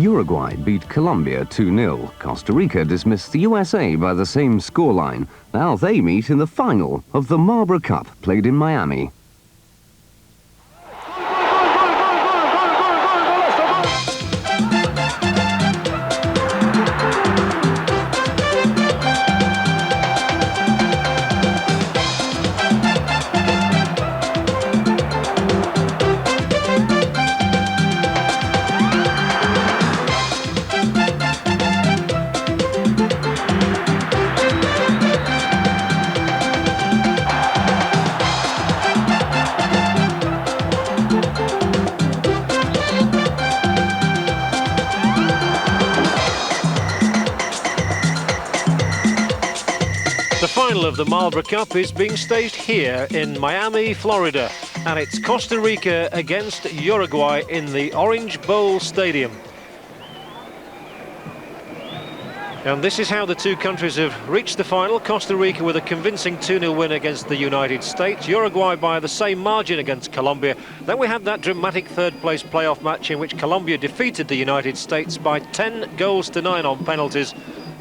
Uruguay beat Colombia 2-0. Costa Rica dismissed the USA by the same scoreline. Now they meet in the final of the Marlboro Cup, played in Miami. The final of the Marlboro Cup is being staged here in Miami, Florida, and it's Costa Rica against Uruguay in the Orange Bowl Stadium. And this is how the two countries have reached the final. Costa Rica with a convincing 2-0 win against the United States. Uruguay by the same margin against Colombia. Then we had that dramatic third-place playoff match in which Colombia defeated the United States by 10 goals to 9 on penalties,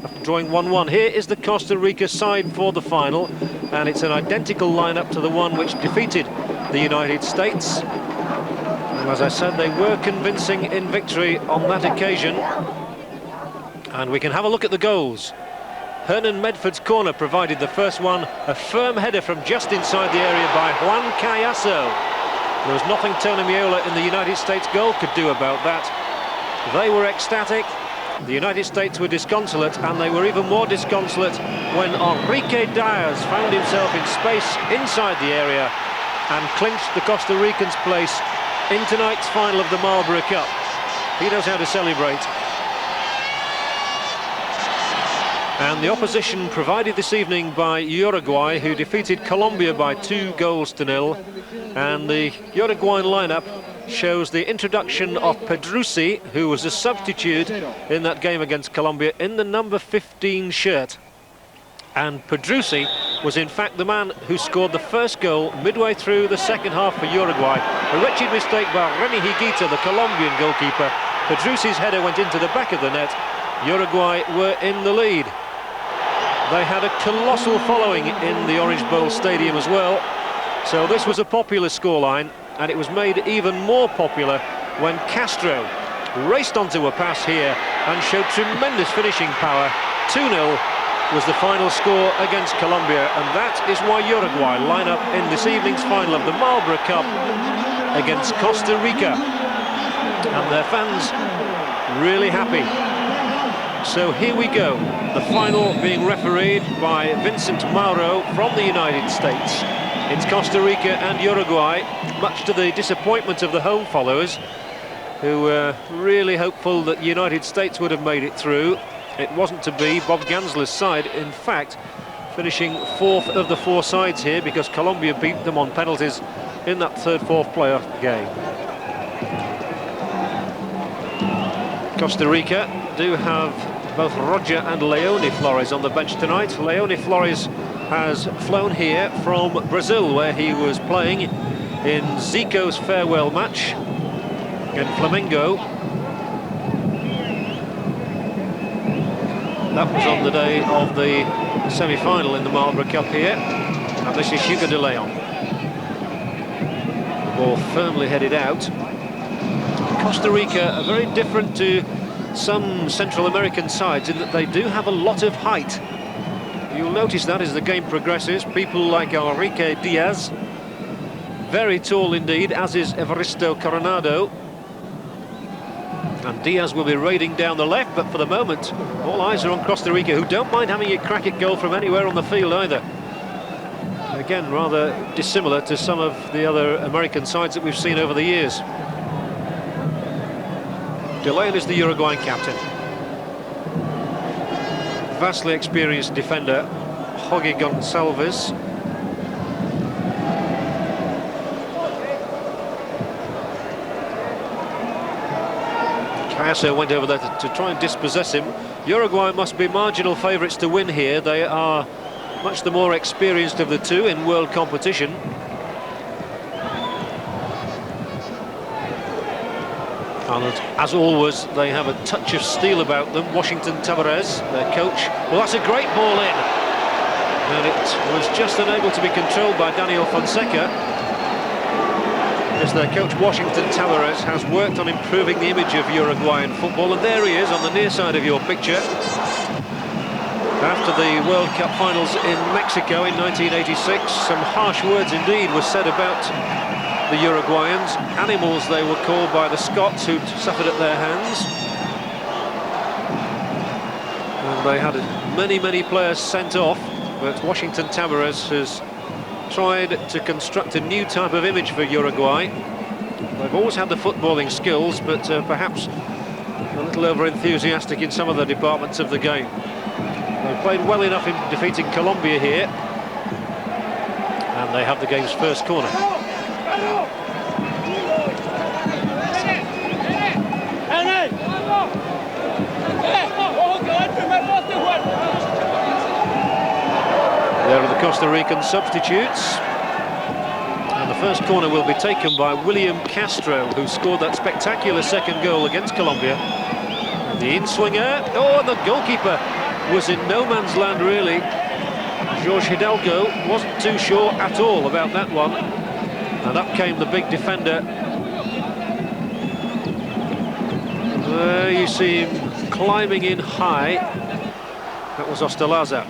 after drawing 1-1. Here is the Costa Rica side for the final, and it's an identical lineup to the one which defeated the United States. And as I said, they were convincing in victory on that occasion. And we can have a look at the goals. Hernan Medford's corner provided the first one, a firm header from just inside the area by Juan Cayasso. There was nothing Tony Meola in the United States goal could do about that. They were ecstatic. The United States were disconsolate, and they were even more disconsolate when Enrique Diaz found himself in space inside the area and clinched the Costa Ricans' place in tonight's final of the Marlboro Cup. He knows how to celebrate. And the opposition provided this evening by Uruguay, who defeated Colombia by 2 goals to 0. And the Uruguayan lineup shows the introduction of Pedrucci, who was a substitute in that game against Colombia, in the number 15 shirt. And Pedrucci was in fact the man who scored the first goal midway through the second half for Uruguay. A wretched mistake by Remy Higuita, the Colombian goalkeeper. Pedrucci's header went into the back of the net. Uruguay were in the lead. They had a colossal following in the Orange Bowl Stadium as well. So this was a popular scoreline, and it was made even more popular when Castro raced onto a pass here and showed tremendous finishing power. 2-0 was the final score against Colombia, and that is why Uruguay line up in this evening's final of the Marlboro Cup against Costa Rica. And their fans really happy. So here we go, the final being refereed by Vincent Mauro from the United States. It's Costa Rica and Uruguay, much to the disappointment of the home followers, who were really hopeful that the United States would have made it through. It wasn't to be. Bob Gansler's side, in fact, finishing 4th of the 4 sides here, because Colombia beat them on penalties in that 3rd-4th playoff game. Costa Rica do have both Roger and Leone Flores on the bench tonight. Leone Flores has flown here from Brazil, where he was playing in Zico's farewell match in Flamengo. That was on the day of the semi-final in the Marlboro Cup here. And this is Hugo de Leon. The ball firmly headed out. Costa Rica are very different to some Central American sides in that they do have a lot of height. You'll notice that as the game progresses. People like Enrique Diaz, very tall indeed, as is Evaristo Coronado. And Diaz will be raiding down the left, but for the moment, all eyes are on Costa Rica, who don't mind having a crack at goal from anywhere on the field either. Again, rather dissimilar to some of the other American sides that we've seen over the years. De Leon is the Uruguayan captain. Vastly experienced defender, Jorge Gonçalves. Cayasso went over there to try and dispossess him. Uruguay must be marginal favourites to win here. They are much the more experienced of the two in world competition. And as always, they have a touch of steel about them. Washington Tavares, their coach. Well, that's a great ball in. And it was just unable to be controlled by Daniel Fonseca. As their coach, Washington Tavares, has worked on improving the image of Uruguayan football. And there he is on the near side of your picture. After the World Cup finals in Mexico in 1986, some harsh words indeed were said about the Uruguayans. Animals, they were called by the Scots, who'd suffered at their hands. And they had many players sent off, but Washington Tavares has tried to construct a new type of image for Uruguay. They've always had the footballing skills, but perhaps a little over-enthusiastic in some of the departments of the game. They played well enough in defeating Colombia here, and they have the game's first corner. There are the Costa Rican substitutes, and the first corner will be taken by William Castro, who scored that spectacular second goal against Colombia. The in-swinger, oh, and the goalkeeper was in no man's land really. Jorge Hidalgo wasn't too sure at all about that one, and up came the big defender. There you see him climbing in high. That was Ostalaza.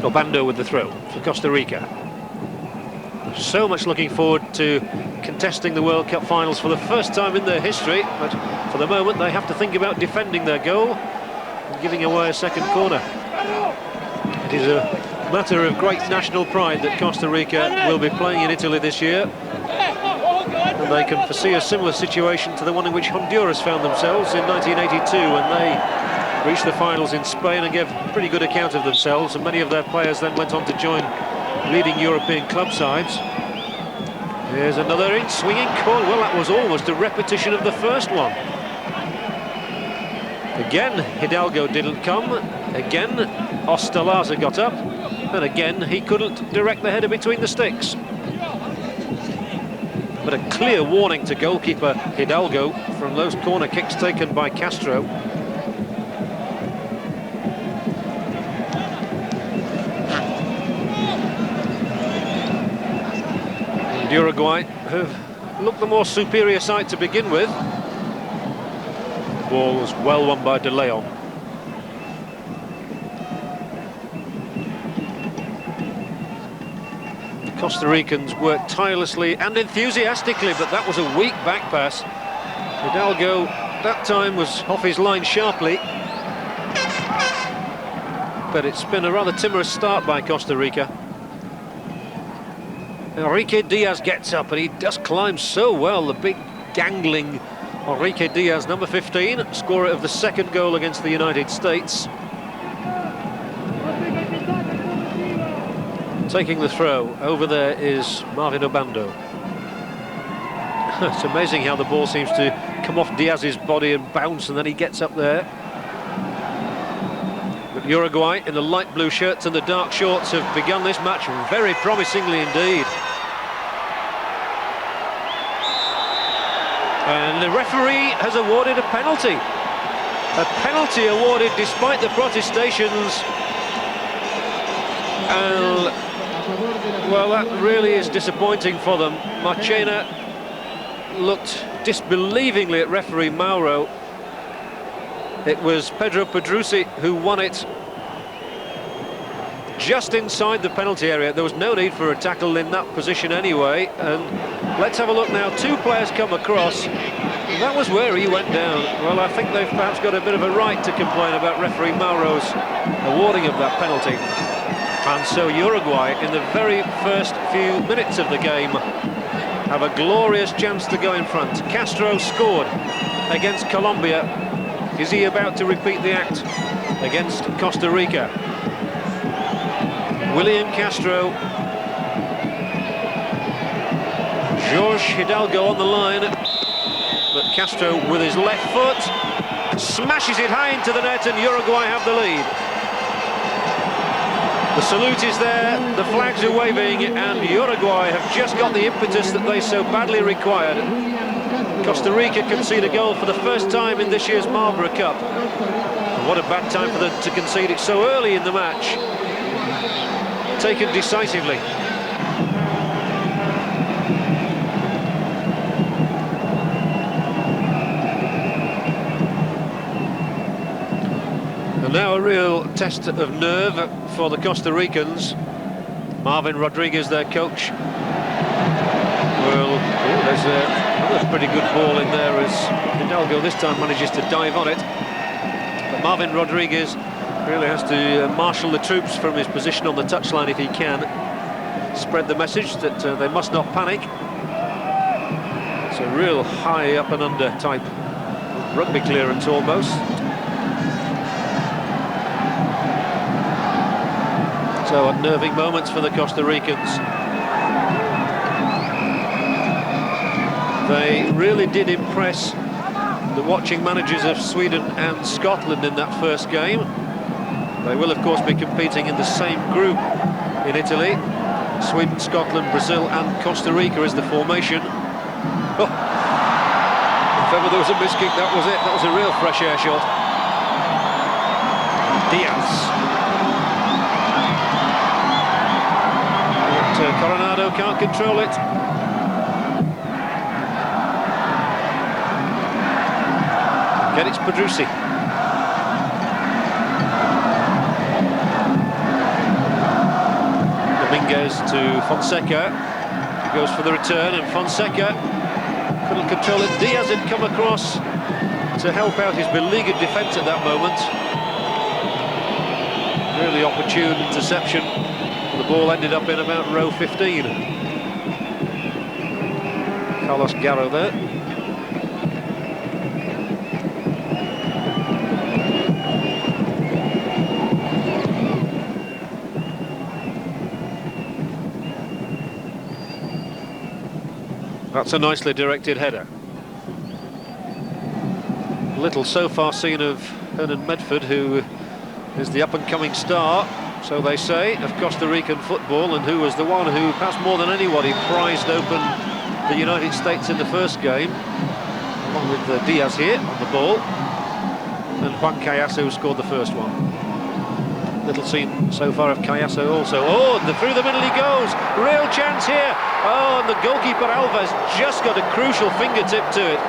Obando with the throw for Costa Rica. So much looking forward to contesting the World Cup finals for the first time in their history, but for the moment they have to think about defending their goal and giving away a second corner. It is a matter of great national pride that Costa Rica will be playing in Italy this year, and they can foresee a similar situation to the one in which Honduras found themselves in 1982 when they reached the finals in Spain and gave a pretty good account of themselves, and many of their players then went on to join leading European club sides. Here's another in-swinging call. Well, that was almost a repetition of the first one. Again, Hidalgo didn't come. Again, Ostalaza got up. And again, he couldn't direct the header between the sticks. But a clear warning to goalkeeper Hidalgo from those corner kicks taken by Castro. Uruguay have looked the more superior side to begin with. The ball was well won by De Leon. The Costa Ricans worked tirelessly and enthusiastically, but that was a weak back pass. Hidalgo that time was off his line sharply, but it's been a rather timorous start by Costa Rica. Enrique Diaz gets up, and he does climb so well, the big gangling Enrique Diaz, number 15, scorer of the second goal against the United States. Taking the throw, over there is Marvin Obando. It's amazing how the ball seems to come off Diaz's body and bounce, and then he gets up there. But Uruguay, in the light blue shirts and the dark shorts, have begun this match very promisingly indeed. And the referee has awarded a penalty. A penalty awarded despite the protestations. And, well, that really is disappointing for them. Marchena looked disbelievingly at referee Mauro. It was Pedro Pedrucci who won it just inside the penalty area. There was no need for a tackle in that position anyway. And let's have a look now. Two players come across. And that was where he went down. Well, I think they've perhaps got a bit of a right to complain about referee Mauro's awarding of that penalty. And so Uruguay, in the very first few minutes of the game, have a glorious chance to go in front. Castro scored against Colombia. Is he about to repeat the act against Costa Rica? William Castro. Jorge Hidalgo on the line. But Castro with his left foot. smashes it high into the net, and Uruguay have the lead. The salute is there, the flags are waving, and Uruguay have just got the impetus that they so badly required. Costa Rica concede a goal for the first time in this year's Marlboro Cup. And what a bad time for them to concede it so early in the match. Taken decisively. And now a real test of nerve for the Costa Ricans. Marvin Rodriguez, their coach. Well, there's another pretty good ball in there as Hidalgo this time manages to dive on it. But Marvin Rodriguez really has to marshal the troops from his position on the touchline if he can. Spread the message that they must not panic. It's a real high up and under type rugby clearance almost. So unnerving moments for the Costa Ricans. They really did impress the watching managers of Sweden and Scotland in that first game. They will of course be competing in the same group in Italy. Sweden, Scotland, Brazil and Costa Rica is the formation. Oh, if ever there was a miss kick, that was it. That was a real fresh air shot. Diaz. Coronado can't control it. Get it's Pedrucci. Dominguez to Fonseca. He goes for the return, and Fonseca couldn't control it. Diaz had come across to help out his beleaguered defence at that moment. Really opportune interception. The ball ended up in about row 15. Carlos Garro there. That's a nicely directed header. Little so far seen of Hernan Medford, who is the up-and-coming star, so they say, of Costa Rican football, and who was the one who, perhaps more than anybody, prized open the United States in the first game, along with Diaz here on the ball, and Juan Cayasso scored the first one. Little seen so far of Cayasso also. Oh, and through the middle he goes, real chance here. Oh, and the goalkeeper Alves just got a crucial fingertip to it.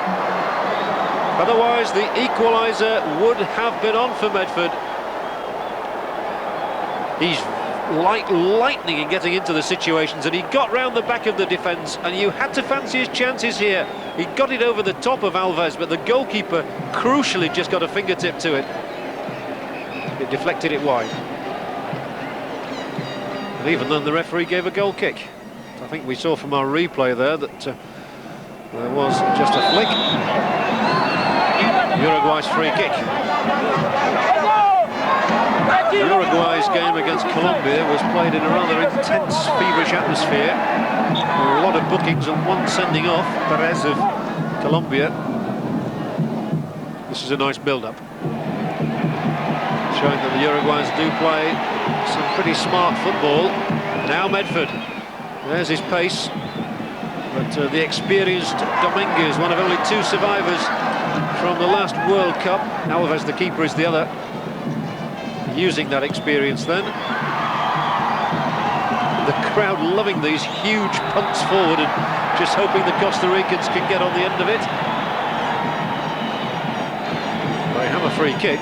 Otherwise the equaliser would have been on for Medford. He's like lightning in getting into the situations, and he got round the back of the defence, and you had to fancy his chances here. He got it over the top of Alves, but the goalkeeper crucially just got a fingertip to it. It deflected it wide. And even then the referee gave a goal kick. I think we saw from our replay there that there was just a flick. Uruguay's free kick. Uruguay's game against Colombia was played in a rather intense, feverish atmosphere. There were a lot of bookings and one sending off, Perez of Colombia. This is a nice build-up, showing that the Uruguayans do play some pretty smart football. Now Medford, there's his pace, but the experienced Dominguez, one of only two survivors from the last World Cup. Alves, the keeper, is the other. Using that experience then. The crowd loving these huge punts forward and just hoping the Costa Ricans can get on the end of it. They have a free kick.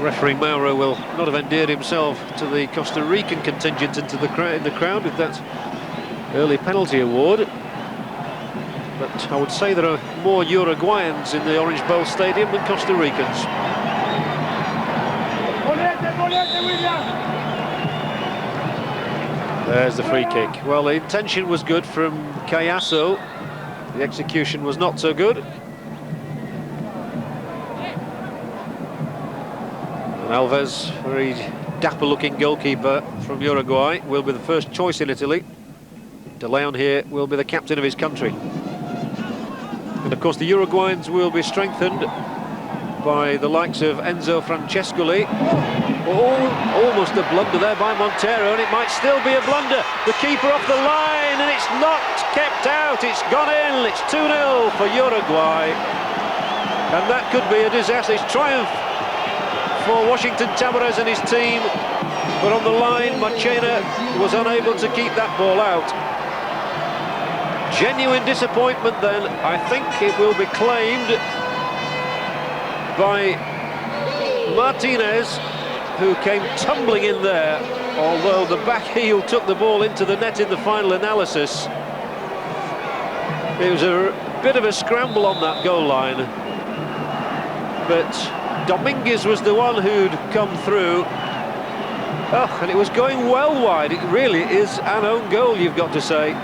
Referee Mauro will not have endeared himself to the Costa Rican contingent into the crowd with that early penalty award. But I would say there are more Uruguayans in the Orange Bowl Stadium than Costa Ricans. There's the free kick. Well, the intention was good from Cayasso. The execution was not so good. And Alves, very dapper-looking goalkeeper from Uruguay, will be the first choice in Italy. De Leon here will be the captain of his country. And of course the Uruguayans will be strengthened by the likes of Enzo Francescoli. Oh, almost a blunder there by Montero, and it might still be a blunder. The keeper off the line, and it's not kept out. It's gone in. It's 2-0 for Uruguay. And that could be a disastrous triumph for Washington Tavares and his team. But on the line, Marchena was unable to keep that ball out. Genuine disappointment then. I think it will be claimed by Martinez, who came tumbling in there, although the back heel took the ball into the net in the final analysis. It was a bit of a scramble on that goal line, but Dominguez was the one who'd come through. Oh, and it was going well wide. It really is an own goal, you've got to say.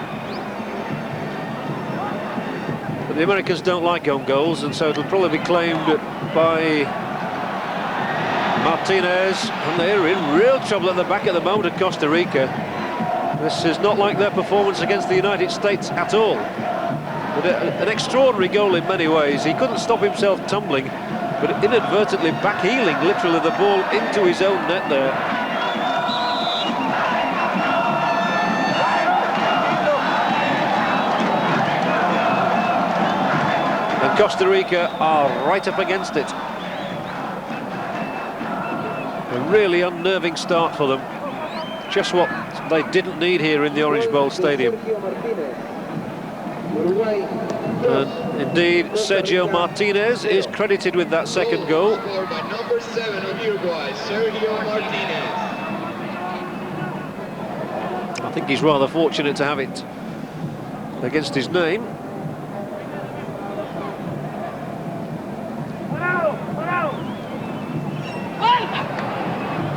But the Americans don't like own goals, and so it'll probably be claimed by Martinez, and they're in real trouble at the back at the moment at Costa Rica. This is not like their performance against the United States at all. But an extraordinary goal in many ways. He couldn't stop himself tumbling, but inadvertently back-heeling literally the ball into his own net there. And Costa Rica are right up against it. A really unnerving start for them. Just what they didn't need here in the Orange Bowl Stadium. And indeed, Sergio Martinez is credited with that second goal. Scored by number 7 of Uruguay, Sergio Martinez. I think he's rather fortunate to have it against his name.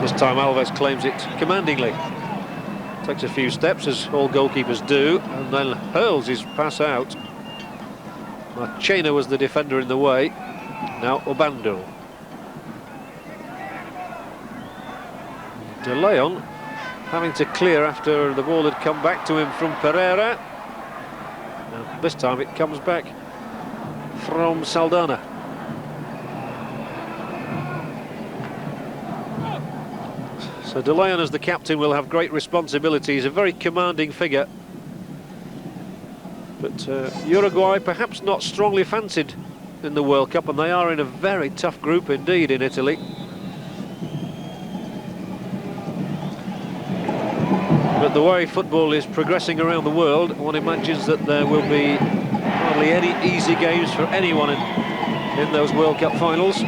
This time Alves claims it commandingly. Takes a few steps, as all goalkeepers do, and then hurls his pass out. Marchena was the defender in the way. Now Obando. De Leon having to clear after the ball had come back to him from Pereira. Now, this time it comes back from Saldana. So De Leon, as the captain, will have great responsibility. He's a very commanding figure. But Uruguay perhaps not strongly fancied in the World Cup, and they are in a very tough group indeed in Italy. But the way football is progressing around the world, one imagines that there will be hardly any easy games for anyone in those World Cup finals.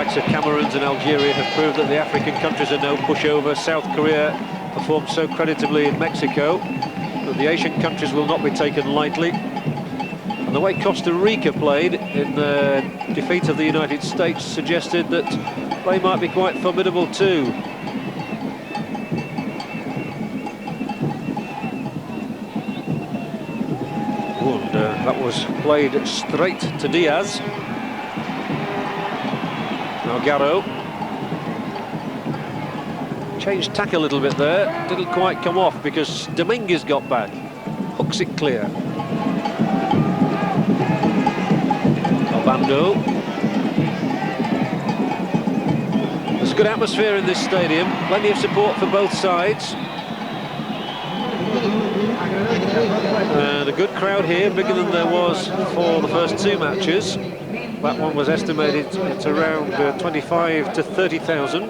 Of Cameroon and Algeria have proved that the African countries are no pushover. South Korea performed so creditably in Mexico, but the Asian countries will not be taken lightly. And the way Costa Rica played in the defeat of the United States suggested that they might be quite formidable too. And that was played straight to Diaz. Garro changed tack a little bit there, didn't quite come off because Dominguez got back, hooks it clear. Obando. There's a good atmosphere in this stadium, plenty of support for both sides. And a good crowd here, bigger than there was for the first two matches. That one was estimated at around 25 to 30,000.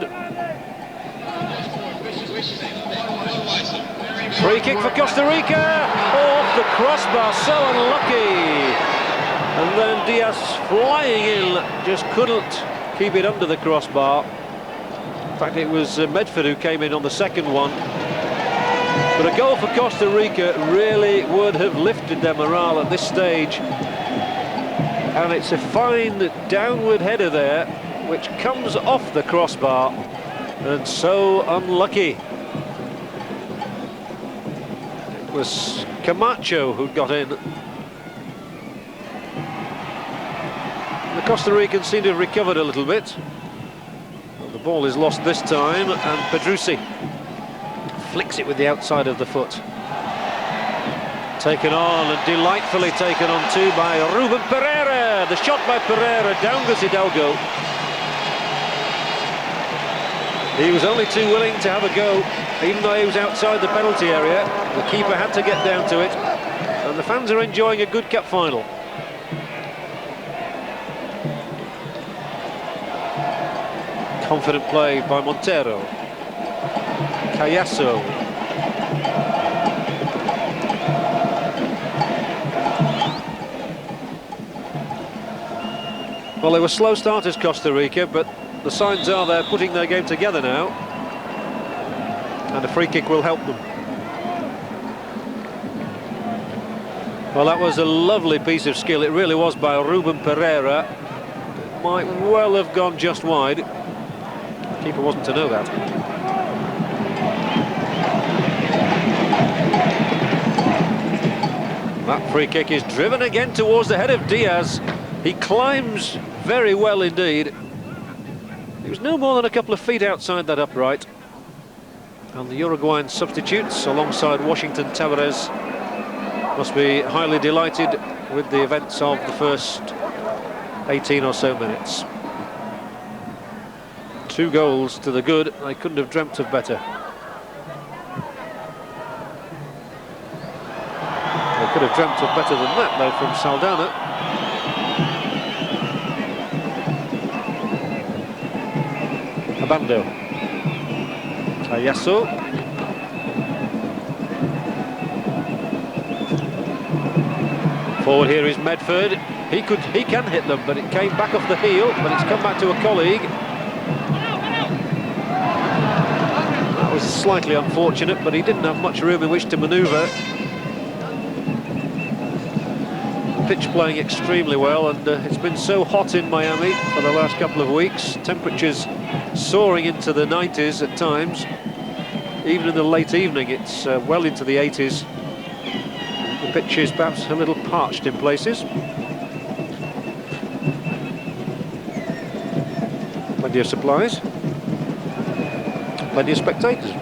Free kick for Costa Rica! Off the crossbar, so unlucky! And then Diaz flying in, just couldn't keep it under the crossbar. In fact, it was Medford who came in on the second one. But a goal for Costa Rica really would have lifted their morale at this stage. And it's a fine downward header there, which comes off the crossbar, and so unlucky. It was Camacho who got in. The Costa Ricans seem to have recovered a little bit. Well, the ball is lost this time, and Pedrusi flicks it with the outside of the foot. Taken on, and delightfully taken on too by Ruben Pereira. The shot by Pereira, down goes Hidalgo. He was only too willing to have a go, even though he was outside the penalty area. The keeper had to get down to it, and the fans are enjoying a good cup final. Confident play by Montero. Cayasso. Well, they were slow starters, Costa Rica, but the signs are they're putting their game together now, and a free kick will help them. Well, that was a lovely piece of skill. It really was by Ruben Pereira. It might well have gone just wide. The keeper wasn't to know that. That free kick is driven again towards the head of Diaz. He climbs very well indeed. He was no more than a couple of feet outside that upright. And the Uruguayan substitutes alongside Washington Tavares must be highly delighted with the events of the first 18 or so minutes. 2 goals to the good. They couldn't have dreamt of better. They could have dreamt of better than that, though, from Saldana. Abando. Cayasso. Forward here is Medford. He can hit them, but it came back off the heel, but it's come back to a colleague. That was slightly unfortunate, but he didn't have much room in which to manoeuvre. Pitch playing extremely well, and it's been so hot in Miami for the last couple of weeks. Temperatures soaring into the 90s at times. Even in the late evening, it's well into the 80s. The pitch is perhaps a little parched in places. Plenty of supplies. Plenty of spectators.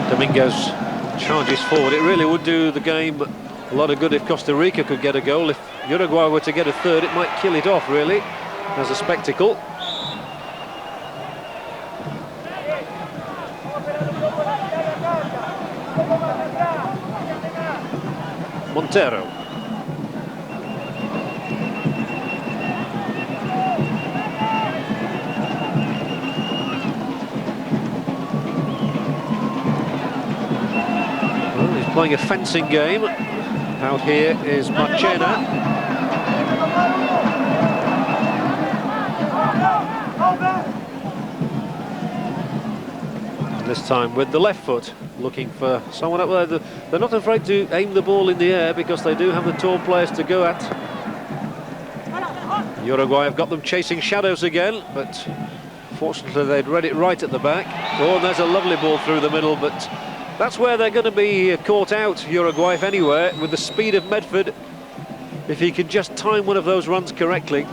Dominguez charges forward. It really would do the game a lot of good if Costa Rica could get a goal. If Uruguay were to get a third, it might kill it off, really, as a spectacle. Montero. Playing a fencing game. Out here is Marchena. This time with the left foot, looking for someone up there. They're not afraid to aim the ball in the air because they do have the tall players to go at. Uruguay have got them chasing shadows again, but fortunately they'd read it right at the back. Oh, and there's a lovely ball through the middle, but that's where they're going to be caught out, Uruguay, if anywhere, with the speed of Medford. If he can just time one of those runs correctly.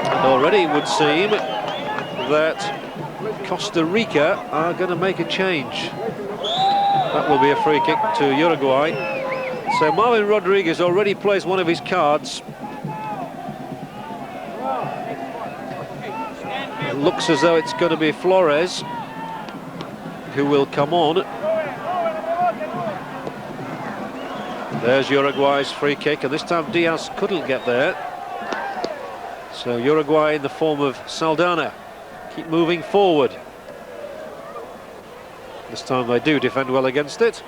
And already it would seem that Costa Rica are going to make a change. That will be a free kick to Uruguay. So Marvin Rodriguez already plays one of his cards. It looks as though it's going to be Flores who will come on. There's Uruguay's free kick, and this time Diaz couldn't get there. So Uruguay in the form of Saldana keep moving forward. This time they do defend well against it.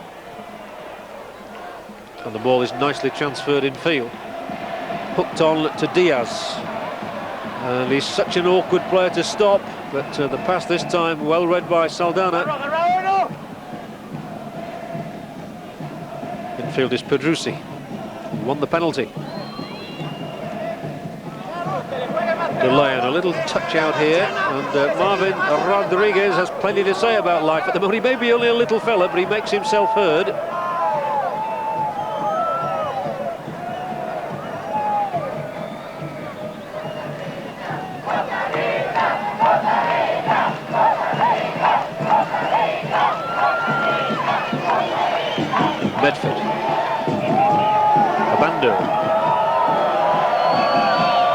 And the ball is nicely transferred in field. Hooked on to Diaz. And he's such an awkward player to stop, but the pass this time well read by Saldana. Infield is Pedrusi. He won the penalty. delay and a little touch out here, and Marvin Rodriguez has plenty to say about life at the moment. He may be only a little fella, but he makes himself heard. Medford, Abando.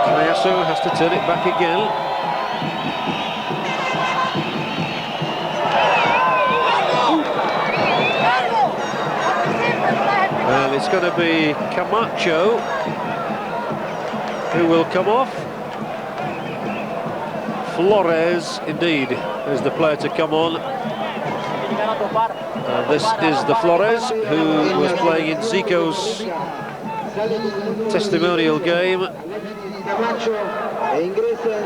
Cayasso has to turn it back again. And it's going to be Camacho who will come off. Flores, indeed, is the player to come on. This is the Flores who was playing in Zico's testimonial game.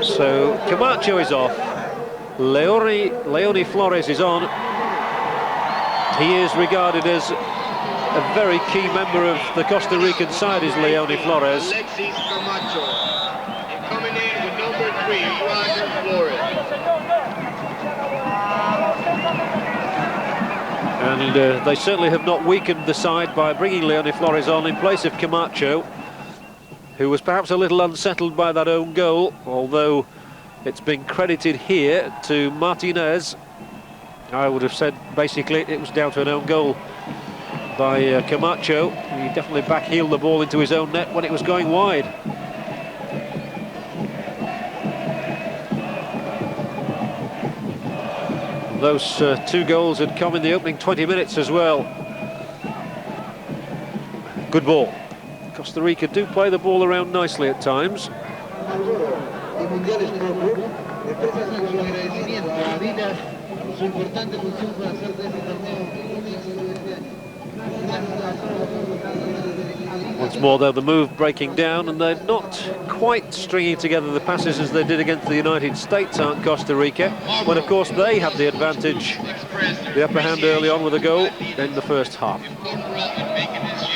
So Camacho is off. Leone Flores is on. He is regarded as a very key member of the Costa Rican side, is Leone Flores. Alexis Camacho. And coming in with number 3, Roger Flores. And they certainly have not weakened the side by bringing Leone Flores on in place of Camacho, who was perhaps a little unsettled by that own goal, although it's been credited here to Martinez. I would have said basically it was down to an own goal by Camacho. He definitely backheeled the ball into his own net when it was going wide. Those 2 goals had come in the opening 20 minutes as well. Good ball. Costa Rica do play the ball around nicely at times. Once more though, the move breaking down, and they're not quite stringing together the passes as they did against the United States, aren't Costa Rica, when of course they had the advantage, the upper hand early on with a goal in the first half.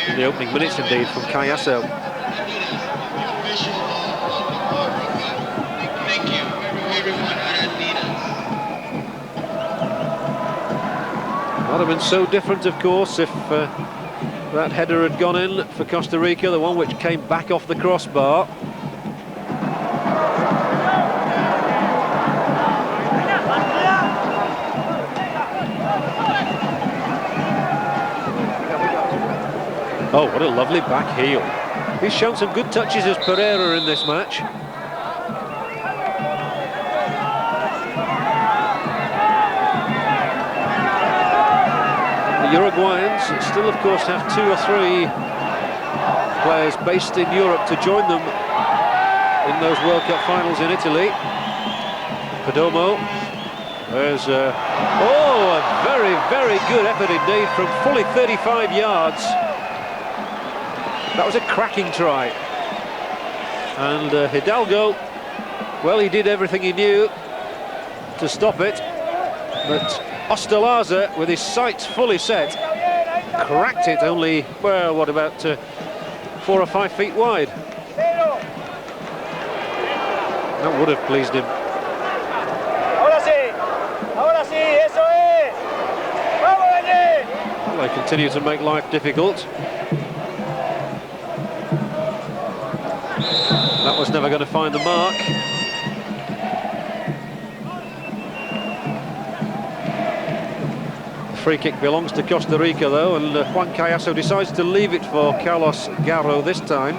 In the opening minutes indeed from Cayasso. Would have been so different, of course, if that header had gone in for Costa Rica, the one which came back off the crossbar. Oh, what a lovely back heel. He's shown some good touches as Pereira in this match. Uruguayans still, of course, have 2 or 3 players based in Europe to join them in those World Cup finals in Italy. Perdomo. There's a very, very good effort indeed from fully 35 yards. That was a cracking try. And Hidalgo, well, he did everything he knew to stop it, but Ostalaza, with his sights fully set, cracked it only, well, what, about 4 or 5 feet wide. That would have pleased him. Well, they continue to make life difficult. That was never going to find the mark. Free kick belongs to Costa Rica though, and Juan Cayasso decides to leave it for Carlos Garro this time.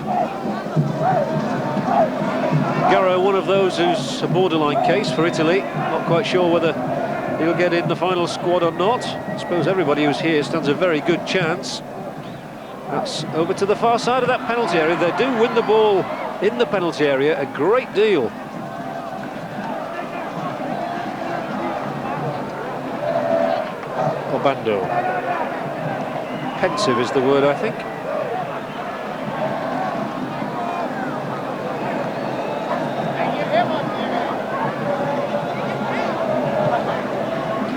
Garro, one of those who's a borderline case for Italy. Not quite sure whether he'll get in the final squad or not. I suppose everybody who's here stands a very good chance. That's over to the far side of that penalty area. They do win the ball in the penalty area a great deal. Obando. Pensive is the word, I think.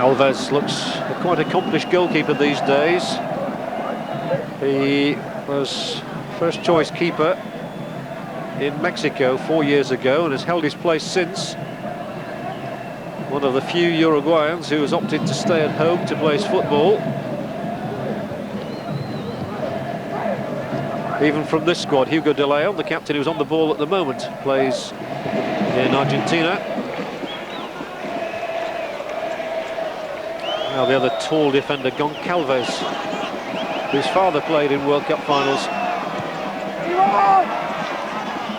Alves looks a quite accomplished goalkeeper these days. He was first choice keeper in Mexico 4 years ago and has held his place since. One of the few Uruguayans who has opted to stay at home to play his football. Even from this squad, Hugo De Leon, the captain who's on the ball at the moment, plays in Argentina. Now the other tall defender, Goncalves, whose father played in World Cup finals.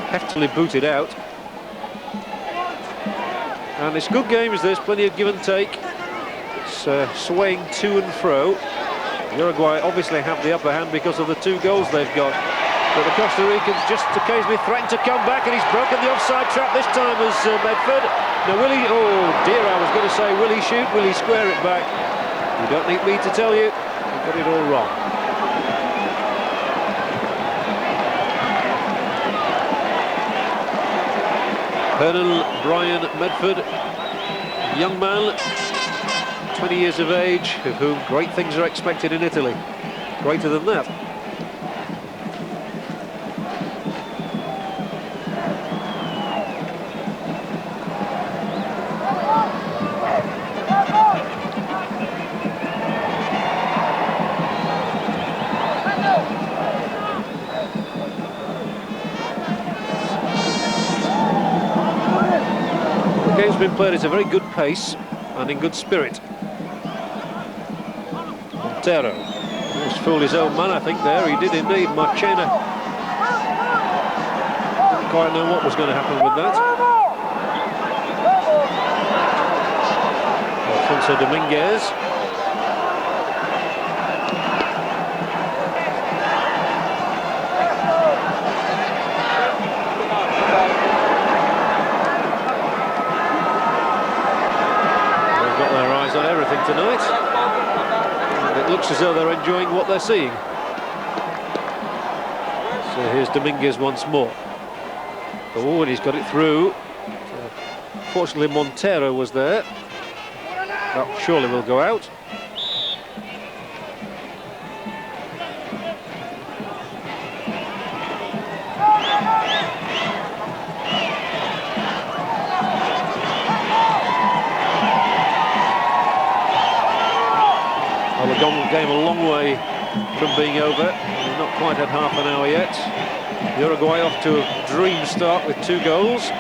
Heftily booted out. And it's good games, there's plenty of give and take. It's swaying to and fro. Uruguay obviously have the upper hand because of the 2 goals they've got. But the Costa Ricans just occasionally threaten to come back, and he's broken the offside trap this time as Medford. Now will he, oh dear, I was going to say, will he shoot, will he square it back? You don't need me to tell you, he got it all wrong. Colonel Brian Medford, young man, 20 years of age, of whom great things are expected in Italy. Greater than that. The game's been played at a very good pace and in good spirit. Montero almost fooled his own man, I think, there. He did indeed. Marchena didn't quite know what was going to happen with that. Alfonso Dominguez. They've got their eyes on everything tonight. It looks as though they're enjoying what they're seeing. So here's Dominguez once more. Oh, and he's got it through. Fortunately, Montero was there. That surely will go out. Well, the gong game a long way from being over. We've not quite had half an hour yet. Uruguay off to a dream start with 2 goals.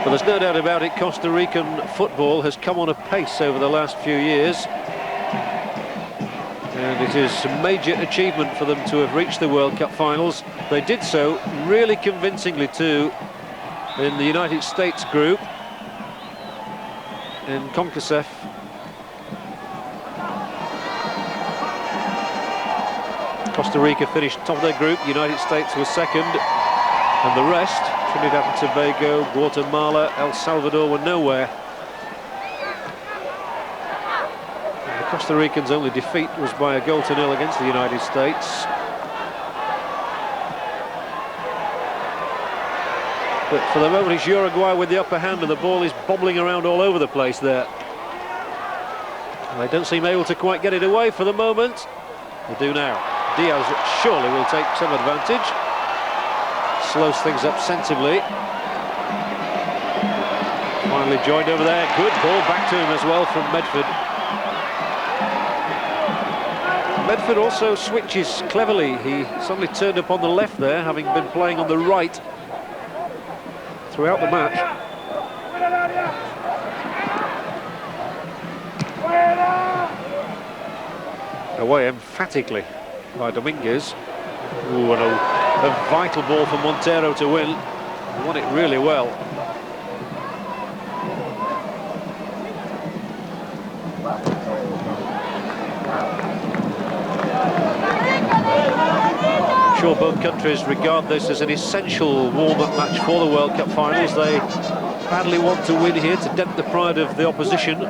But there's no doubt about it, Costa Rican football has come on a pace over the last few years. And it is a major achievement for them to have reached the World Cup finals. They did so really convincingly too in the United States group. In CONCACAF. Costa Rica finished top of their group, United States was second, and the rest, Trinidad and Tobago, Guatemala, El Salvador, were nowhere. And the Costa Ricans' only defeat was by a 0-0 against the United States. But for the moment, it's Uruguay with the upper hand, and the ball is bobbling around all over the place there. And they don't seem able to quite get it away for the moment. They do now. Diaz surely will take some advantage. Slows things up sensibly. Finally joined over there. Good ball back to him as well from Medford. Medford also switches cleverly. He suddenly turned up on the left there, having been playing on the right throughout the match. Away emphatically by Dominguez. Ooh, and a vital ball for Montero to win. He won it really well. I'm sure both countries regard this as an essential warm-up match for the World Cup finals. They badly want to win here to dent the pride of the opposition.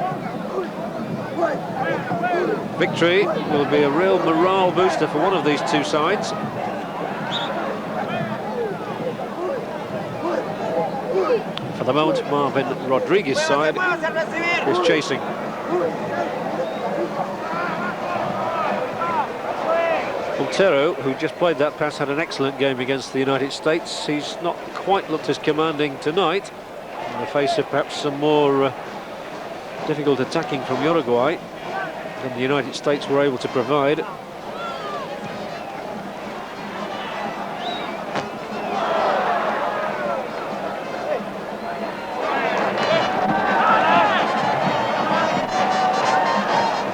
Victory will be a real morale booster for one of these two sides. For the moment, Marvin Rodriguez's side is chasing. Montero, who just played that pass, had an excellent game against the United States. He's not quite looked as commanding tonight, in the face of perhaps some more difficult attacking from Uruguay than the United States were able to provide.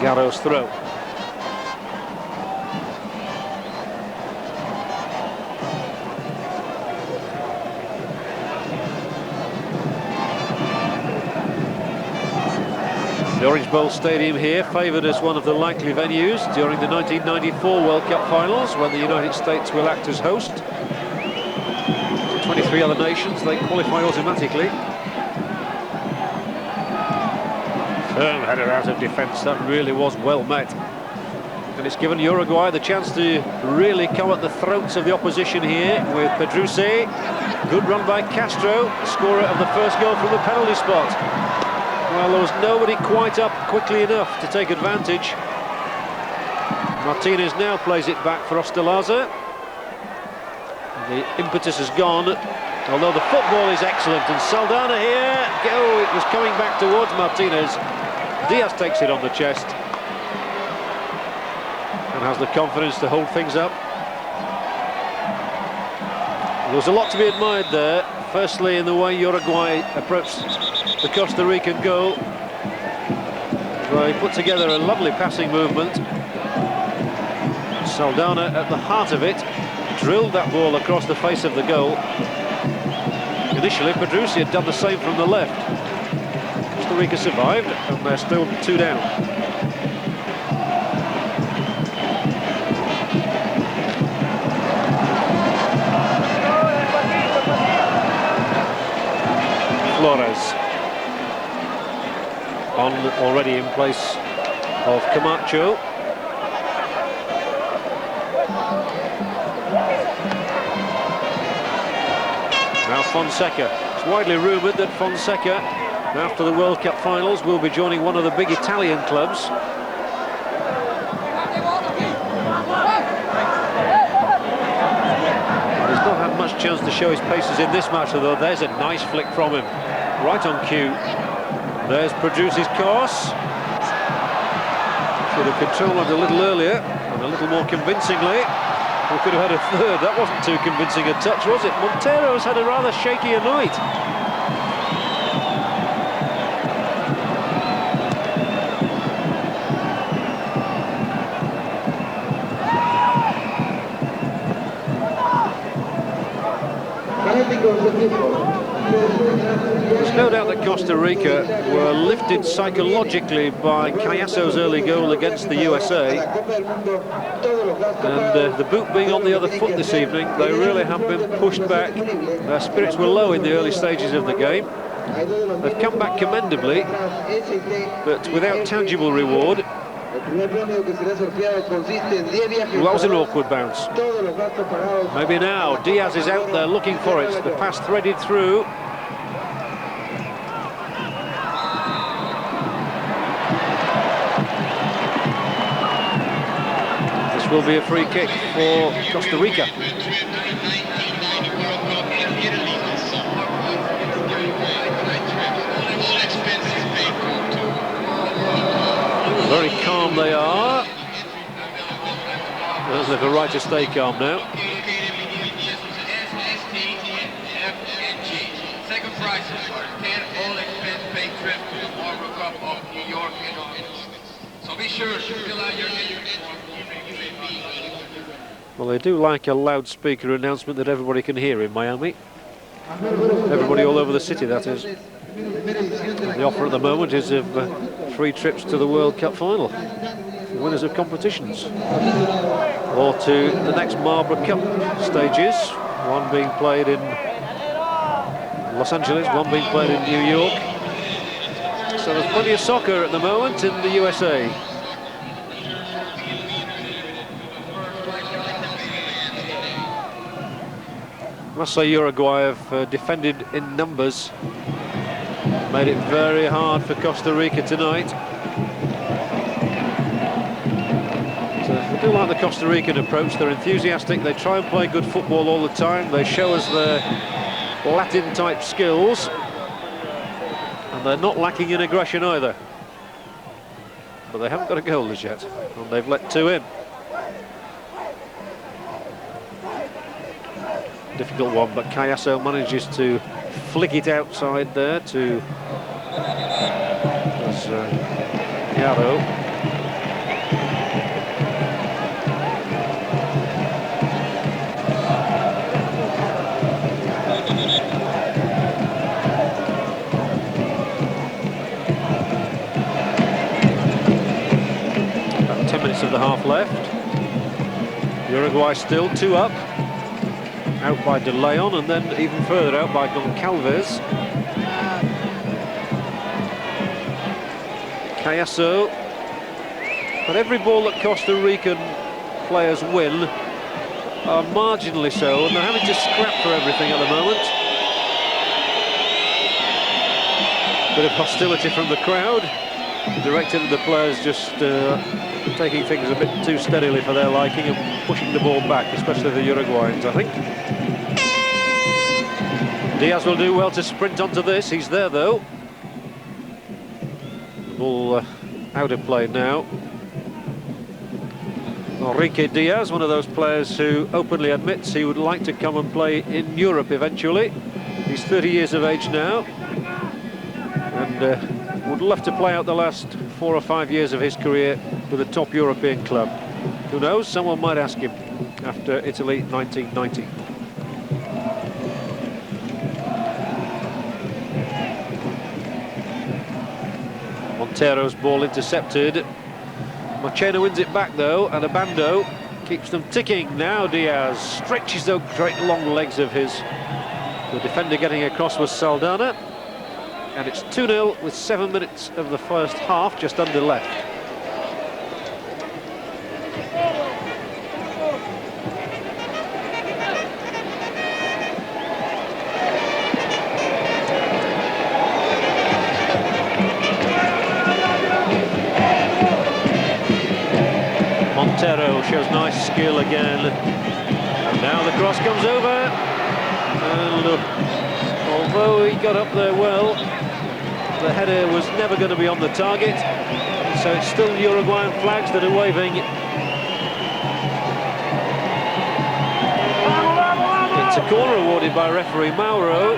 Garro's throw. The Orange Bowl Stadium here, favoured as one of the likely venues during the 1994 World Cup finals, when the United States will act as host. 23 other nations, they qualify automatically. Firm header out of defence, that really was well met. And it's given Uruguay the chance to really come at the throats of the opposition here with Pedrucci. Good run by Castro, scorer of the first goal from the penalty spot. Well, there was nobody quite up quickly enough to take advantage. Martinez now plays it back for Ostalaza. The impetus has gone, although the football is excellent. And Saldana here, it was coming back towards Martinez. Diaz takes it on the chest and has the confidence to hold things up. There was a lot to be admired there. Firstly, in the way Uruguay approached the Costa Rican goal. They put together a lovely passing movement. Saldana at the heart of it, drilled that ball across the face of the goal. Initially, Pedrucci had done the same from the left. Costa Rica survived, and they're still 2 down. Flores on already in place of Camacho. Now Fonseca. It's widely rumoured that Fonseca, after the World Cup finals, will be joining one of the big Italian clubs. He's not had much chance to show his paces in this match, though. There's a nice flick from him, right on cue. There's Pedrucci's course. Should have controlled it a little earlier and a little more convincingly. We could have had a third. That wasn't too convincing a touch, was it? Montero's had a rather shakier night. There's no doubt that Costa Rica were lifted psychologically by Cayaso's early goal against the USA. And the boot being on the other foot this evening, they really have been pushed back. Their spirits were low in the early stages of the game. They've come back commendably, but without tangible reward. Well, that was an awkward bounce. Maybe now Diaz is out there looking for it. The pass threaded through. This will be a free kick for Costa Rica. Very calm they are. Well, they've a right to stay calm now. Second prices are 10 all-expense paid trip to the Marlboro Cup of New York. So be sure to fill out your uniform. Well, they do like a loudspeaker announcement that everybody can hear in Miami. Everybody all over the city, that is. The offer at the moment is of free trips to the World Cup final for winners of competitions, or to the next Marlboro Cup stages, one being played in Los Angeles, one being played in New York. So there's plenty of soccer at the moment in the USA. I must say Uruguay have defended in numbers. Made it very hard for Costa Rica tonight. So do like the Costa Rican approach. They're enthusiastic, they try and play good football all the time, they show us their Latin-type skills, and they're not lacking in aggression either. But they haven't got a goal as yet, and they've let 2 in. Difficult one, but Cayasso manages to flick it outside there to Yaro. About 10 minutes of the half left. Uruguay still 2 up. Out by De Leon, and then even further out by Goncalves. Cayasso. But every ball that Costa Rican players win are marginally so, and they're having to scrap for everything at the moment. Bit of hostility from the crowd, directed at the players just taking things a bit too steadily for their liking and pushing the ball back, especially the Uruguayans, I think. Diaz will do well to sprint onto this. He's there, though. The ball out of play now. Enrique Diaz, one of those players who openly admits he would like to come and play in Europe eventually. He's 30 years of age now, and would love to play out the last 4 or 5 years of his career with a top European club. Who knows, someone might ask him after Italy 1990. Montero's ball intercepted. Machena wins it back though, and Abando keeps them ticking. Now Diaz stretches those great long legs of his. The defender getting across was Saldana. And it's 2-0 with 7 minutes of the first half just under left. Montero shows nice skill again. And now the cross comes over. And although he got up there well, the header was never going to be on the target. So it's still Uruguayan flags that are waving. It's a corner awarded by referee Mauro.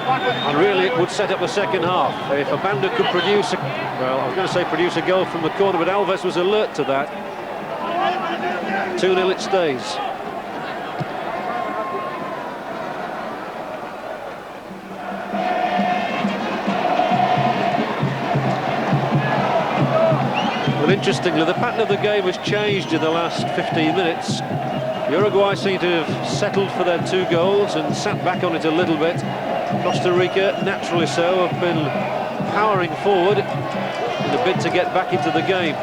And really it would set up the second half. If Abanda could produce a, well, I was going to say produce a goal from the corner, but Alves was alert to that. 2-0 it stays. Well, interestingly, the pattern of the game has changed in the last 15 minutes. Uruguay seem to have settled for their 2 goals and sat back on it a little bit. Costa Rica, naturally so, have been powering forward in a bid to get back into the game.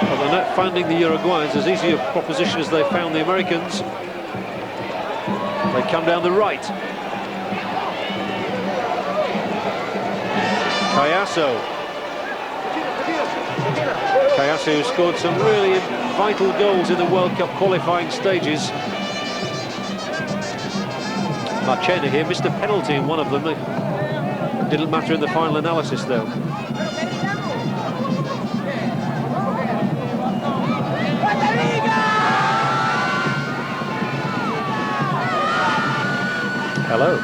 But they're not finding the Uruguayans as easy a proposition as they found the Americans. They come down the right. Cayasso scored some really vital goals in the World Cup qualifying stages. Marchena here missed a penalty in one of them. It didn't matter in the final analysis though. Hello.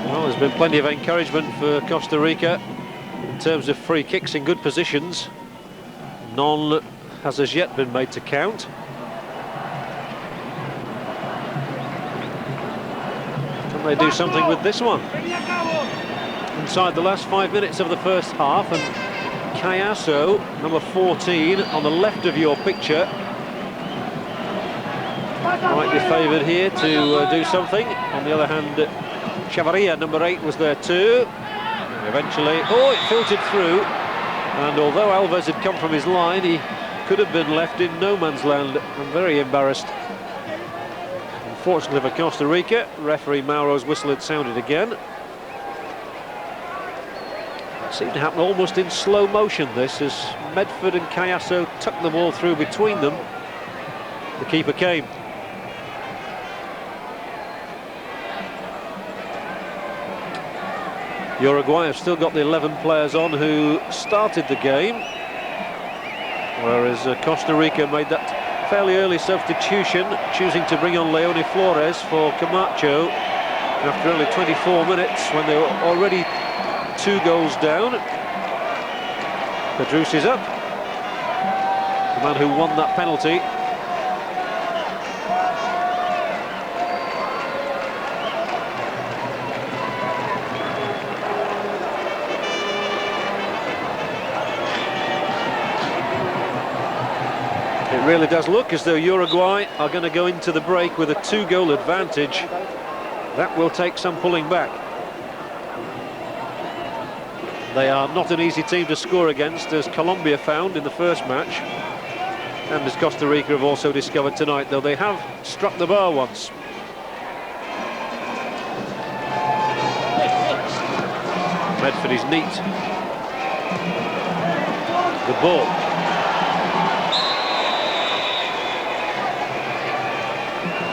Well, there's been plenty of encouragement for Costa Rica in terms of free kicks in good positions. None has as yet been made to count. Can they do something with this one? Inside the last 5 minutes of the first half, and Cayasso, number 14, on the left of your picture, might be favoured here to do something. On the other hand, Chavarria, number 8, was there too. And eventually, oh, it filtered through. And although Alves had come from his line, he could have been left in no man's land. I'm very embarrassed. Unfortunately for Costa Rica, referee Mauro's whistle had sounded again. It seemed to happen almost in slow motion, this, as Medford and Cayasso tucked the ball through between them. The keeper came. Uruguay have still got the 11 players on who started the game, whereas Costa Rica made that fairly early substitution, choosing to bring on Leone Flores for Camacho after only 24 minutes when they were already 2 goals down. Pedrouse is up, the man who won that penalty. It really does look as though Uruguay are going to go into the break with a 2-goal advantage. That will take some pulling back. They are not an easy team to score against, as Colombia found in the first match, and as Costa Rica have also discovered tonight, though they have struck the bar once. Medford is neat. Good ball.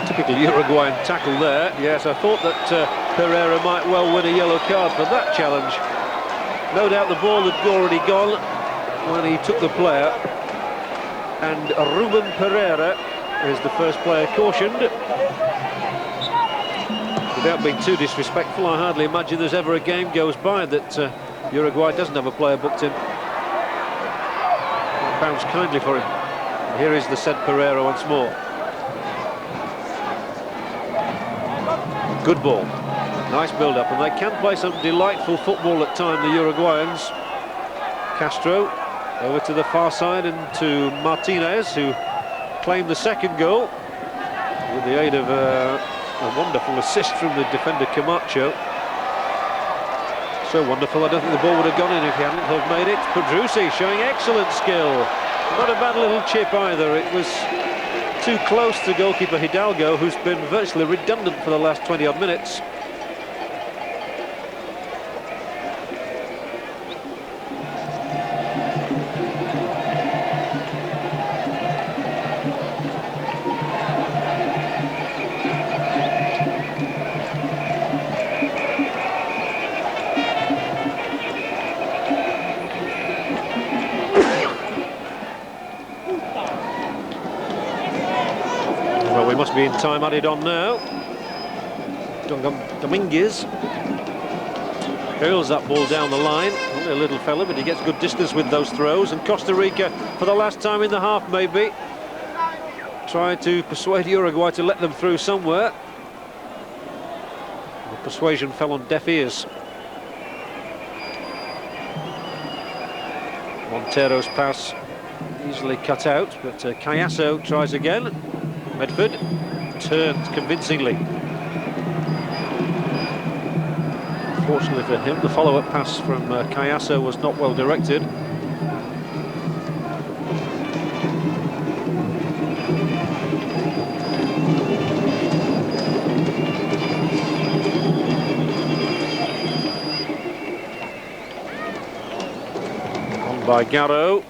Typical Uruguayan tackle there. Yes, I thought that Pereira might well win a yellow card for that challenge. No doubt the ball had already gone when he took the player. And Ruben Pereira is the first player cautioned. Without being too disrespectful, I hardly imagine there's ever a game goes by that Uruguay doesn't have a player booked in. Bounce kindly for him. And here is the said Pereira once more. Good ball, nice build-up, and they can play some delightful football at time, the Uruguayans. Castro over to the far side and to Martinez, who claimed the second goal with the aid of a wonderful assist from the defender Camacho. So wonderful, I don't think the ball would have gone in if he hadn't have made it. Pedrouse showing excellent skill. Not a bad little chip either. It was too close to goalkeeper Hidalgo, who's been virtually redundant for the last 20-odd minutes. Well, we must be in time added on now. Dominguez hurls that ball down the line. Only a little fella, but he gets good distance with those throws. And Costa Rica, for the last time in the half maybe, trying to persuade Uruguay to let them through somewhere. The persuasion fell on deaf ears. Montero's pass easily cut out, but Cayasso tries again. Medford turns convincingly. Fortunately for him, the follow-up pass from Cayasso was not well directed. On by Garro.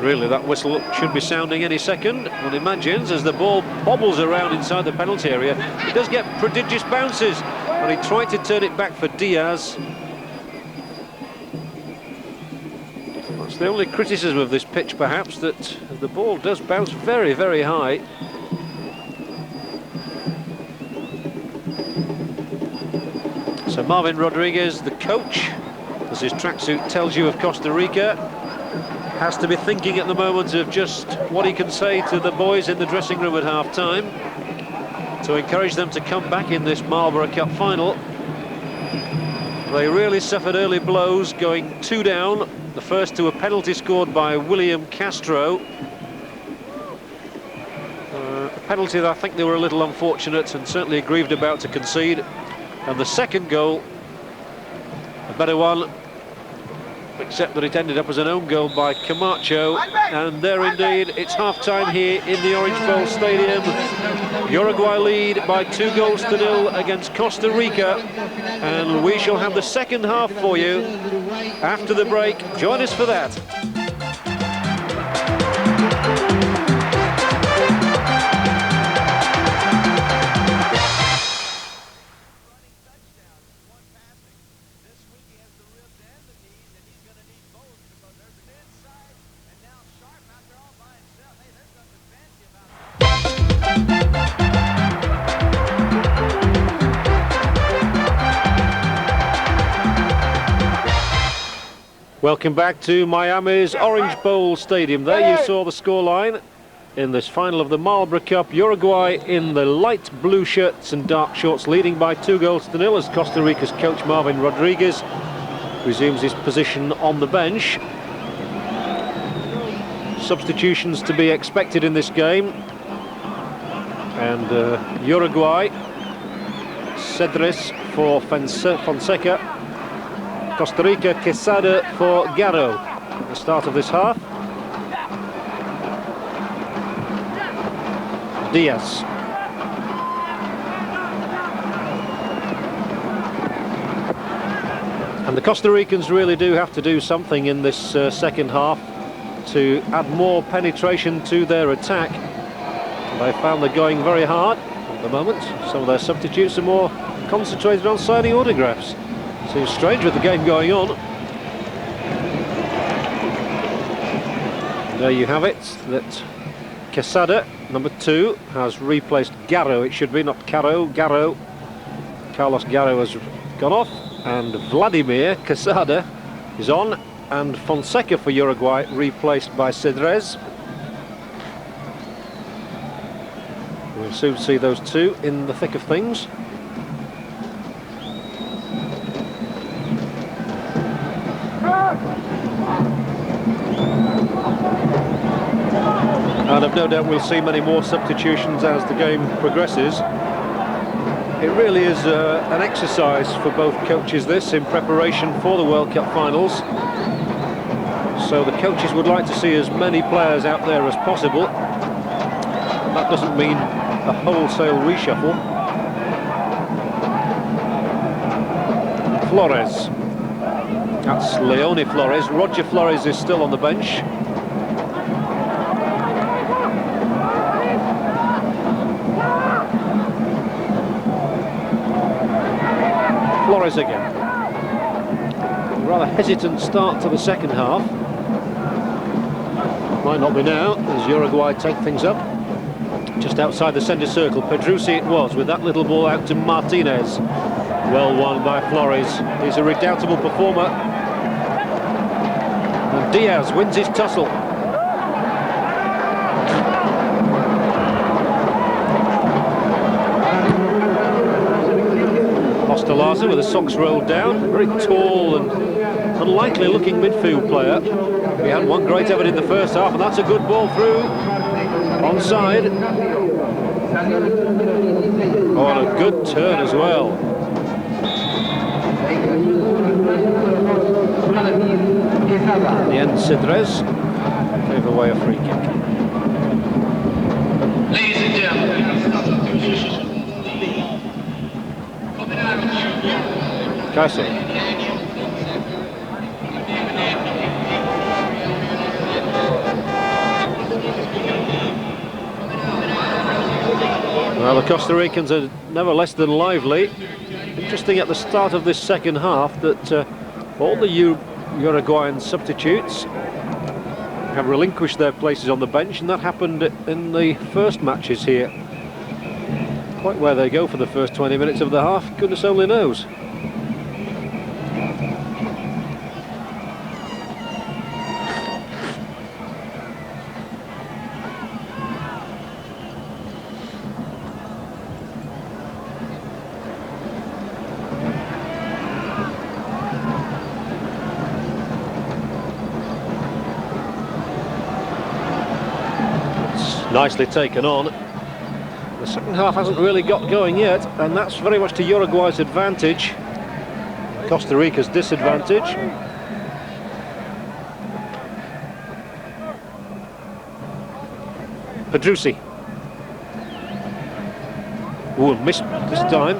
Really, that whistle should be sounding any second, one imagines, as the ball bobbles around inside the penalty area. It does get prodigious bounces, and he tried to turn it back for Diaz. That's the only criticism of this pitch, perhaps, that the ball does bounce very, very high. So Marvin Rodriguez, the coach, as his tracksuit tells you, of Costa Rica, has to be thinking at the moment of just what he can say to the boys in the dressing room at half-time to encourage them to come back in this Marlboro Cup final. They really suffered early blows, going 2 down, the first to a penalty scored by William Castro. A penalty that I think they were a little unfortunate and certainly aggrieved about to concede. And the second goal, a better one, except that it ended up as an own goal by Camacho. And there indeed, it's half-time here in the Orange Bowl Stadium. Uruguay lead by 2-0 against Costa Rica, and we shall have the second half for you after the break. Join us for that. Welcome back to Miami's Orange Bowl Stadium. There you saw the scoreline in this final of the Marlboro Cup. Uruguay in the light blue shirts and dark shorts, leading by 2-0 as Costa Rica's coach Marvin Rodriguez resumes his position on the bench. Substitutions to be expected in this game. And Uruguay, Cedres for Fonseca. Costa Rica, Quesada for Garro at the start of this half. Diaz. And the Costa Ricans really do have to do something in this second half to add more penetration to their attack. They found they're going very hard at the moment. Some of their substitutes are more concentrated on signing autographs. Seems strange with the game going on. There you have it, that Quesada, number 2, has replaced Garro. It should be not Caro, Garro. Carlos Garro has gone off, and Vladimir Quesada is on, and Fonseca for Uruguay replaced by Cedres. We'll soon see those two in the thick of things. And I've no doubt we'll see many more substitutions as the game progresses. It really is an exercise for both coaches, this, in preparation for the World Cup finals. So the coaches would like to see as many players out there as possible. That doesn't mean a wholesale reshuffle. Flores. That's Leone Flores. Roger Flores is still on the bench. Flores again. A rather hesitant start to the second half. Might not be now, as Uruguay take things up. Just outside the centre circle, Pedrucci it was, with that little ball out to Martinez. Well won by Flores. He's a redoubtable performer. And Diaz wins his tussle. Larsen with the socks rolled down, very tall and unlikely looking midfield player. We had one great effort in the first half, and that's a good ball through, onside. Oh, and a good turn as well. In the end, Cedres gave away a free kick. Ladies and gentlemen, Kaiser. Well, the Costa Ricans are never less than lively. Interesting at the start of this second half that all the Uruguayan substitutes have relinquished their places on the bench, and that happened in the first matches here. Quite where they go for the first 20 minutes of the half, goodness only knows. Nicely taken on. The second half hasn't really got going yet, and that's very much to Uruguay's advantage, Costa Rica's disadvantage. Pedrucci. Oh, missed this time.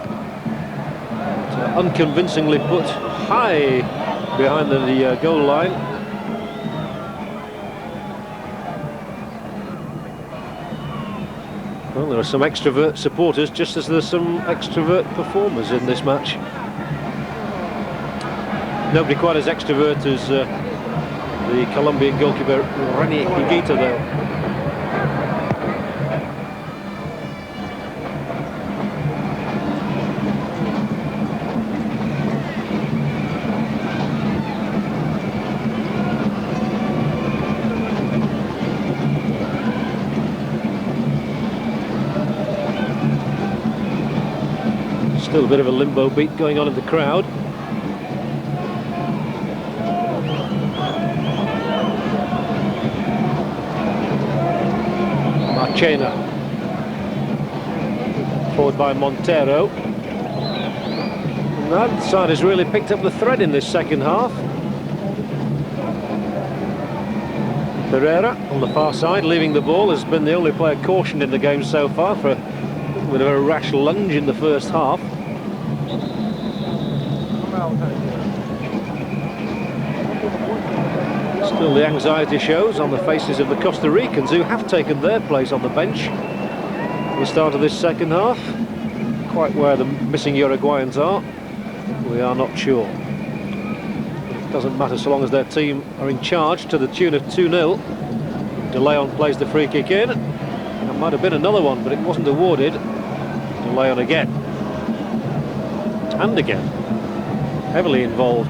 Unconvincingly put high behind the goal line. Well, there are some extrovert supporters, just as there's some extrovert performers in this match. Nobody quite as extrovert as the Colombian goalkeeper René Higuita, though. Still a bit of a limbo beat going on in the crowd. Marchena. Forward by Montero. And that side has really picked up the thread in this second half. Pereira on the far side, leaving the ball, has been the only player cautioned in the game so far for a bit of a rash lunge in the first half. Still the anxiety shows on the faces of the Costa Ricans, who have taken their place on the bench at the start of this second half. Quite where the missing Uruguayans are, we are not sure. It doesn't matter so long as their team are in charge, to the tune of 2-0. De Leon plays the free kick in. That might have been another one, but it wasn't awarded. De Leon again. And again. Heavily involved.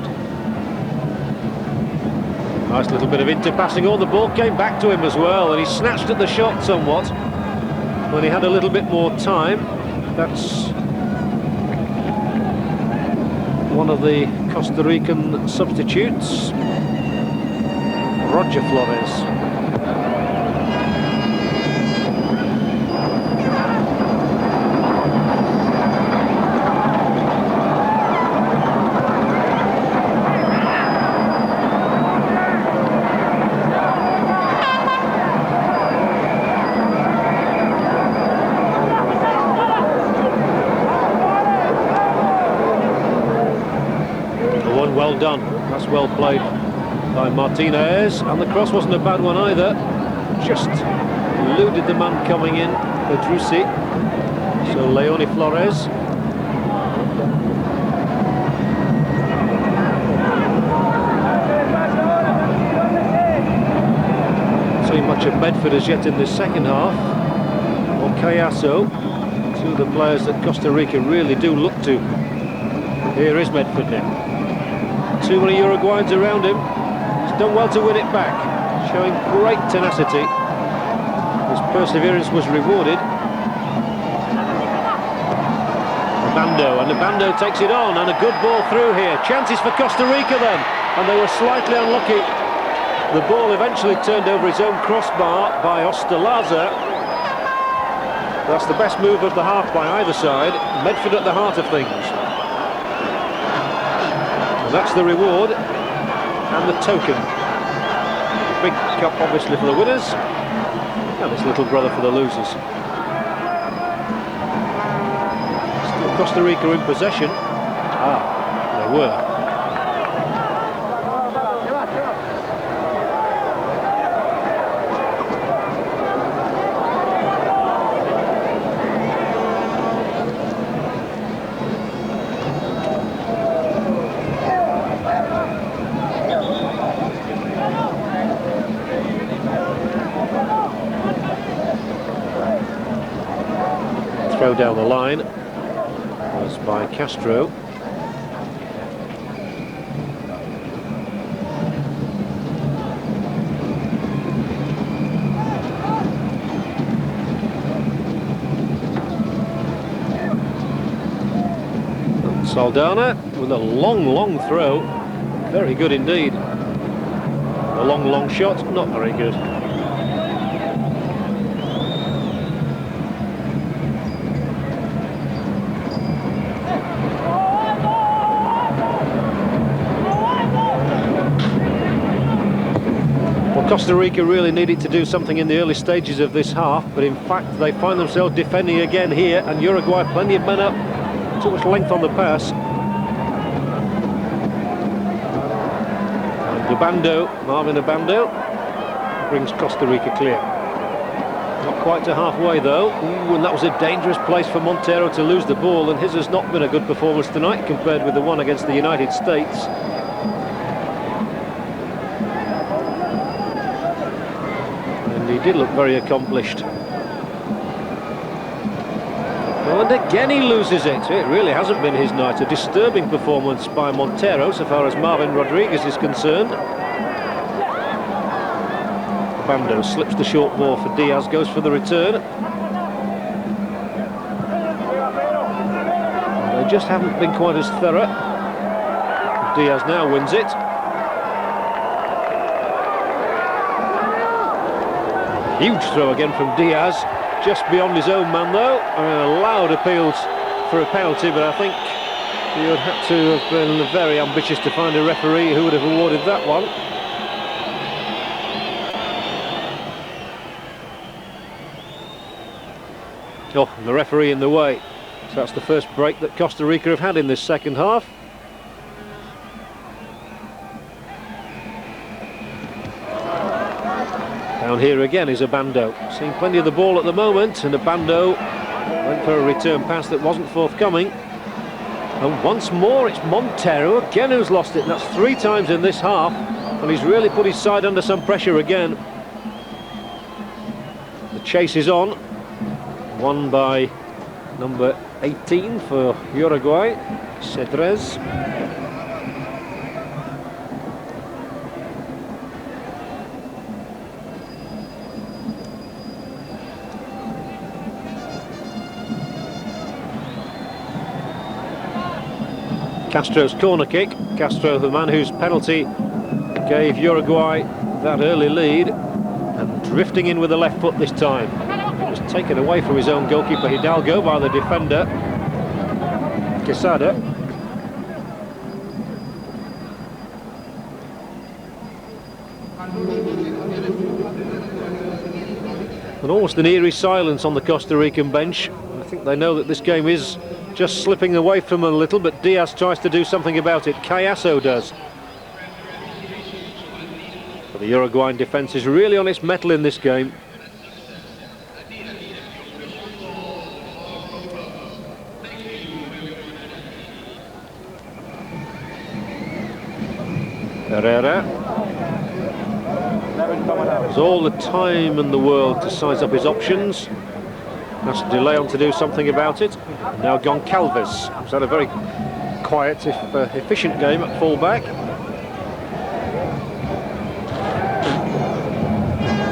Nice little bit of interpassing. Oh, the ball came back to him as well, and he snatched at the shot somewhat when he had a little bit more time. That's one of the Costa Rican substitutes, Roger Flores. Well done, that's well played by Martinez, and the cross wasn't a bad one either, just eluded the man coming in, Pedrucci. So Leone Flores. Not seen much of Medford as yet in this second half. Or Cayasso, two of the players that Costa Rica really do look to. Here is Medford now. Too many Uruguayans around him. He's done well to win it back, showing great tenacity. His perseverance was rewarded. Bando takes it on, and a good ball through here. Chances for Costa Rica then, and they were slightly unlucky. The ball eventually turned over his own crossbar by Ostalaza. That's the best move of the half by either side. Medford at the heart of things. That's the reward and the token. Big cup obviously for the winners, and this little brother for the losers. Still Costa Rica in possession. They were. Throw down the line was by Castro. And Saldana with a long throw. Very good indeed. A long shot, not very good. Costa Rica really needed to do something in the early stages of this half, but in fact they find themselves defending again here, and Uruguay plenty of men up, too much length on the pass. And Marvin Abando, brings Costa Rica clear. Not quite to halfway though. Ooh, and that was a dangerous place for Montero to lose the ball, and his has not been a good performance tonight compared with the one against the United States. And he did look very accomplished. Well, and again he loses it. It really hasn't been his night. A disturbing performance by Montero so far as Marvin Rodriguez is concerned. Bando slips the short ball for Diaz, goes for the return. They just haven't been quite as thorough. Diaz now wins it. Huge throw again from Diaz, just beyond his own man though. Loud appeals for a penalty, but I think he would have to have been very ambitious to find a referee who would have awarded that one. Oh, and the referee in the way. So that's the first break that Costa Rica have had in this second half. Down here again is Abando. Seeing plenty of the ball at the moment, and Abando went for a return pass that wasn't forthcoming. And once more it's Montero again who's lost it, and that's 3 times in this half, and he's really put his side under some pressure again. The chase is on. Won by number 18 for Uruguay, Cedrez. Castro's corner kick. Castro, the man whose penalty gave Uruguay that early lead, and drifting in with the left foot this time. It was taken away from his own goalkeeper Hidalgo by the defender Quesada. And almost an eerie silence on the Costa Rican bench. I think they know that this game is just slipping away from them a little, but Diaz tries to do something about it. Cayasso does. But the Uruguayan defence is really on its mettle in this game. Herrera has all the time in the world to size up his options. Has to delay on to do something about it. Now Goncalves, who's had a very quiet, efficient game at full-back.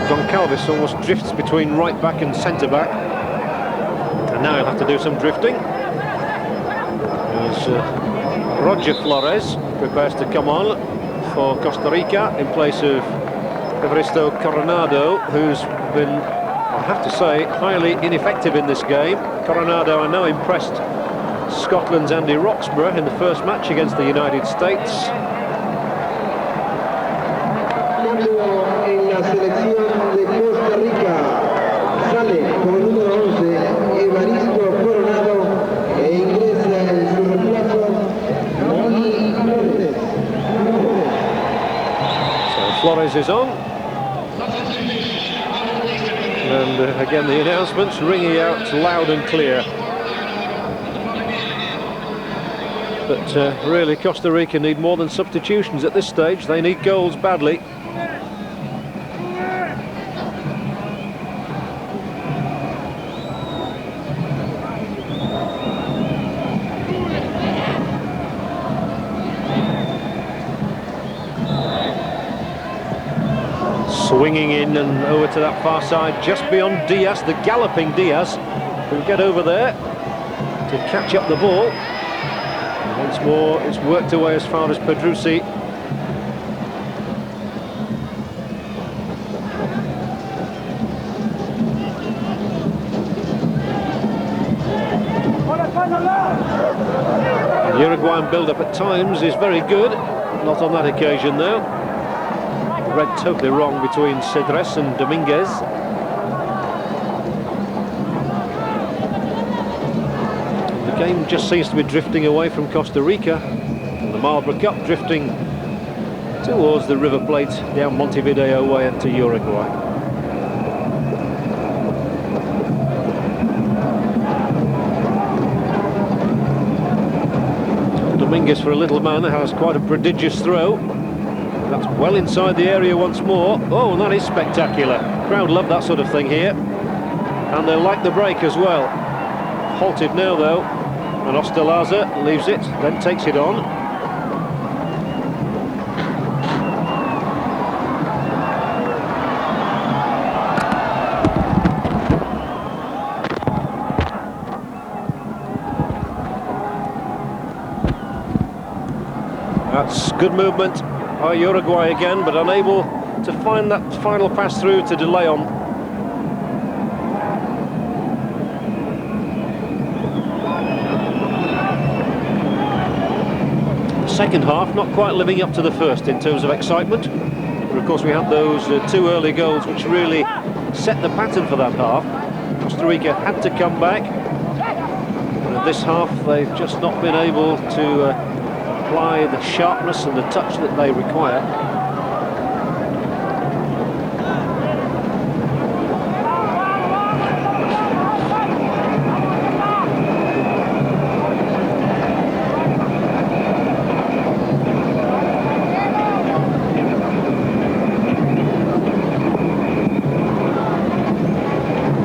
Goncalves almost drifts between right-back and centre-back. And now he'll have to do some drifting. There's Roger Flores prepares to come on for Costa Rica in place of Evaristo Coronado, who's been, I have to say, highly ineffective in this game. Coronado, I know, impressed Scotland's Andy Roxburgh in the first match against the United States. En la selección de Costa Rica sale con el número 11 Evaristo Coronado e ingresa en su reemplazo Flores. So Flores is on. And again the announcements ringing out loud and clear. But really Costa Rica need more than substitutions at this stage. They need goals badly. Swinging in and over to that far side, just beyond Diaz, the galloping Diaz, who'll get over there to catch up the ball. And once more, it's worked away as far as Pedrucci. The Uruguayan build-up at times is very good, not on that occasion though. read totally wrong between Cedres and Dominguez. The game just seems to be drifting away from Costa Rica, and the Marlboro Cup drifting towards the River Plate down Montevideo way and to Uruguay. Dominguez, for a little man, has quite a prodigious throw. That's well inside the area once more. Oh, and that is spectacular. Crowd love that sort of thing here, and they like the break as well. Halted now though, and Ostalaza leaves it, then takes it on. That's good movement by Uruguay again, but unable to find that final pass through to De Leon. Second half not quite living up to the first in terms of excitement, but of course we had those two early goals which really set the pattern for that half. Costa Rica had to come back, and in this half they've just not been able to apply the sharpness and the touch that they require.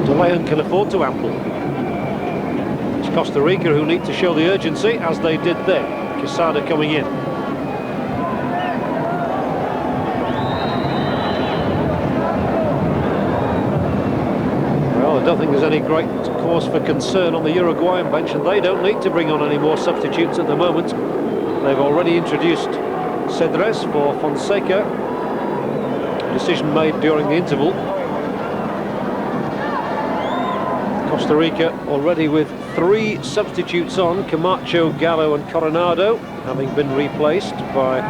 De Leon can afford to ample. It's Costa Rica who need to show the urgency, as they did there. Quesada coming in. Well, I don't think there's any great cause for concern on the Uruguayan bench, and they don't need to bring on any more substitutes at the moment. They've already introduced Cedres for Fonseca. Decision made during the interval. Costa Rica already with 3 substitutes on: Camacho, Gallo and Coronado, having been replaced by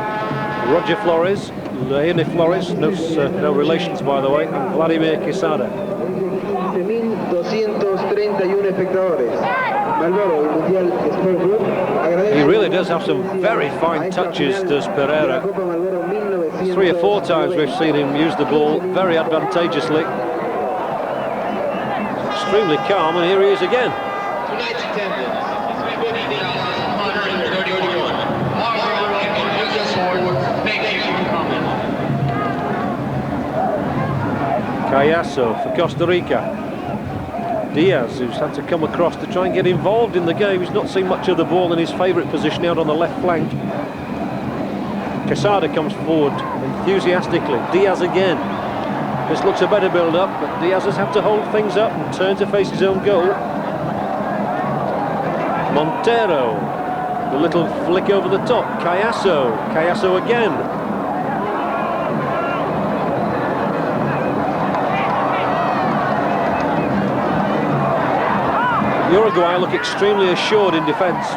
Roger Flores, Leone Flores, no relations by the way, and Vladimir Quesada. 15.231 espectadores. Marlboro, Mundial Sport Group. He really does have some very fine touches, does Pereira. 3 or 4 times we've seen him use the ball very advantageously. Extremely calm, and here he is again. Tonight's attendance is 3,131. Marlboro and Mundial Sport, thank you for coming. Cayasso for Costa Rica. Diaz, who's had to come across to try and get involved in the game. He's not seen much of the ball in his favourite position out on the left flank. Quesada comes forward enthusiastically. Diaz again. This looks a better build-up, but Diaz has had to hold things up and turn to face his own goal. Montero, the little flick over the top. Cayasso again. Uruguay look extremely assured in defence,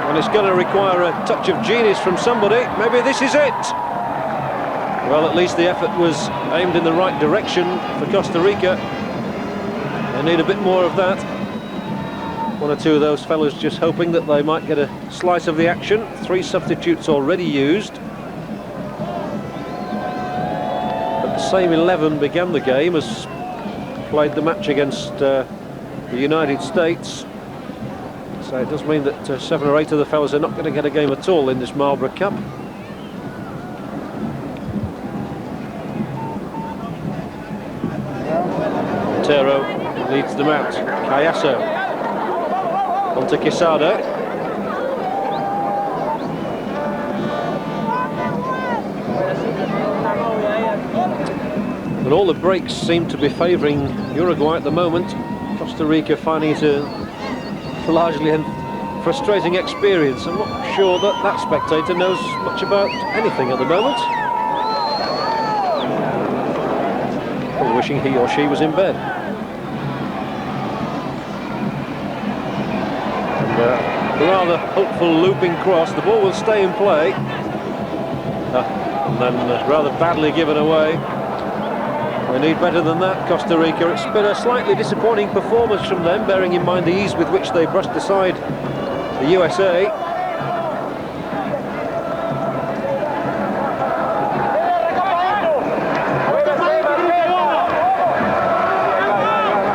and it's going to require a touch of genius from somebody. Maybe this is it. Well, at least the effort was aimed in the right direction for Costa Rica. They need a bit more of that. 1 or 2 of those fellas just hoping that they might get a slice of the action. 3 substitutes already used. But the same 11 began the game as played the match against the United States. So it does mean that 7 or 8 of the fellas are not going to get a game at all in this Marlboro Cup. Montero leads them out. Cayasso onto Quesada. And all the breaks seem to be favouring Uruguay at the moment. Costa Rica finding it a largely frustrating experience. I'm not sure that that spectator knows much about anything at the moment. Probably wishing he or she was in bed. And a rather hopeful looping cross. The ball will stay in play. and then rather badly given away. They need better than that, Costa Rica. It's been a slightly disappointing performance from them, bearing in mind the ease with which they brushed aside the USA.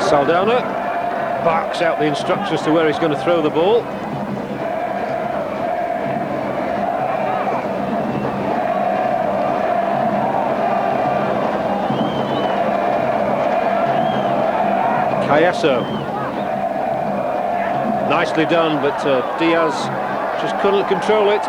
Saldana barks out the instructions to where he's going to throw the ball. Cayasso. Nicely done, but Diaz just couldn't control it.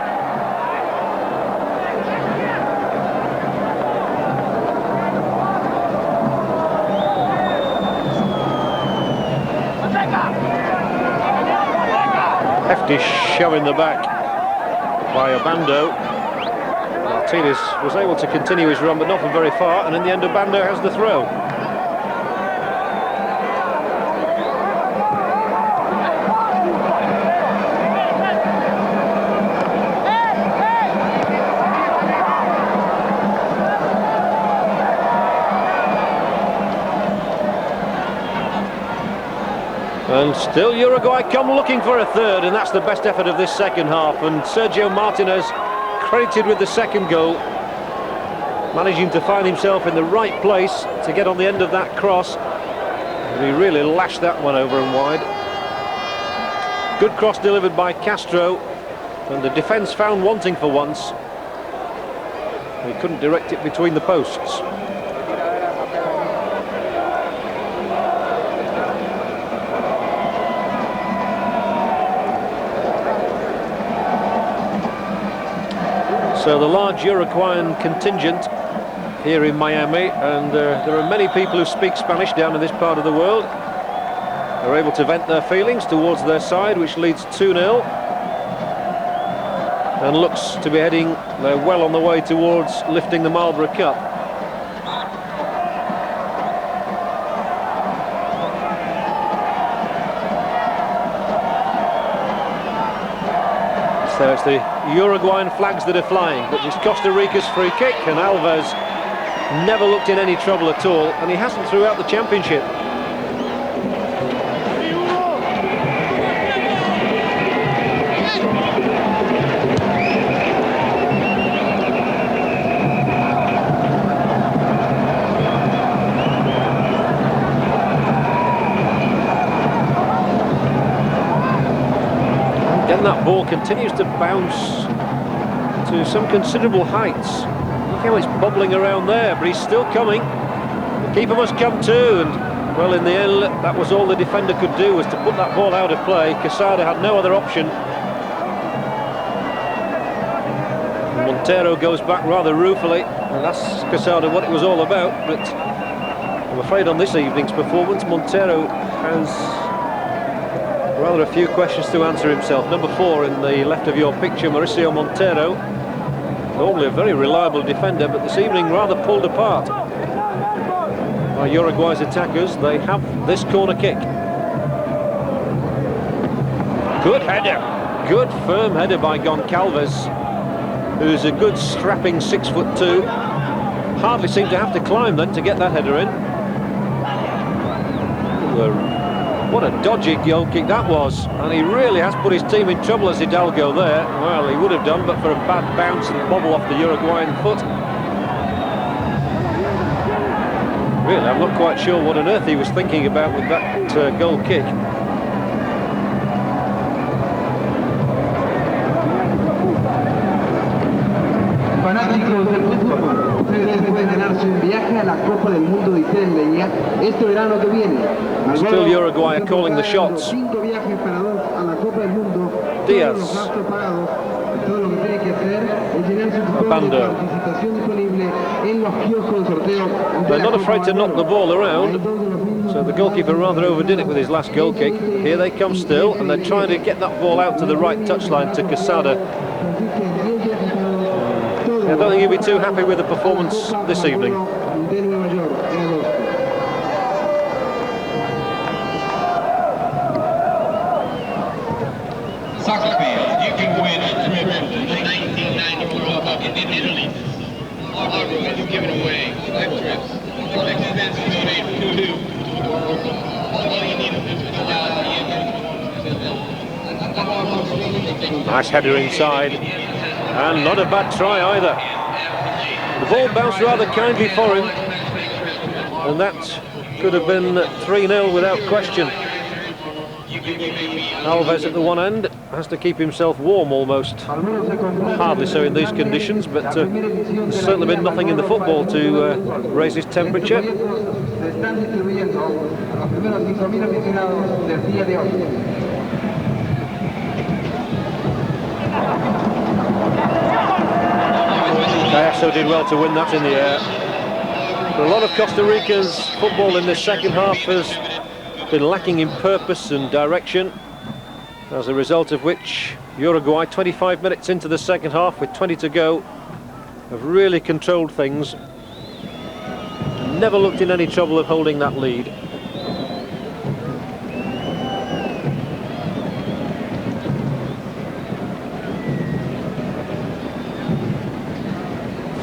Hefty shove in the back by Obando. Martinez was able to continue his run, but not for very far, and in the end Obando has the throw. And still Uruguay come looking for a third, and that's the best effort of this second half. And Sergio Martinez credited with the second goal, managing to find himself in the right place to get on the end of that cross. And he really lashed that one over and wide. Good cross delivered by Castro, and the defence found wanting for once. He couldn't direct it between the posts. So the large Uruguayan contingent here in Miami, and there are many people who speak Spanish down in this part of the world. They're able to vent their feelings towards their side, which leads 2-0. And looks to be heading, they're well on the way towards lifting the Marlboro Cup. So it's the Uruguayan flags that are flying, but it's Costa Rica's free kick, and Alves never looked in any trouble at all, and he hasn't throughout the championship. Again, that ball continues to bounce to some considerable heights. Look how he's bobbling around there, but he's still coming. The keeper must come too, and well, in the end, that was all the defender could do, was to put that ball out of play. Quesada had no other option. Montero goes back rather ruefully, and asks Quesada what it was all about, but I'm afraid on this evening's performance, Montero has rather a few questions to answer himself. Number 4 in the left of your picture, Mauricio Montero. Normally a very reliable defender, but this evening rather pulled apart by Uruguay's attackers. They have this corner kick. Good header. Good firm header by Goncalves, who's a good strapping 6'2". Hardly seemed to have to climb then to get that header in. What a dodgy goal kick that was, and he really has put his team in trouble as Hidalgo there. Well, he would have done, but for a bad bounce and bobble off the Uruguayan foot. Really, I'm not quite sure what on earth he was thinking about with that goal kick. Fanáticos del fútbol, ustedes pueden ganarse un viaje a la Copa del Mundo de Italia este verano que viene. Still Uruguay are calling the shots. Diaz. Obando. They're not afraid to knock the ball around, so the goalkeeper rather overdid it with his last goal kick. Here they come still, and they're trying to get that ball out to the right touchline to Quesada. I don't think he'll be too happy with the performance this evening. Soccer fans, you can win a trip to the 1990 World Cup in Italy. Nice header inside, and not a bad try either. The ball bounced rather kindly for him, and that could have been 3-0 without question. Alves at the one end has to keep himself warm almost. Hardly so in these conditions, but there's certainly been nothing in the football to raise his temperature. Cayasso did well to win that in the air. But a lot of Costa Rica's football in this second half has been lacking in purpose and direction, as a result of which Uruguay, 25 minutes into the second half with 20 to go, have really controlled things and never looked in any trouble of holding that lead.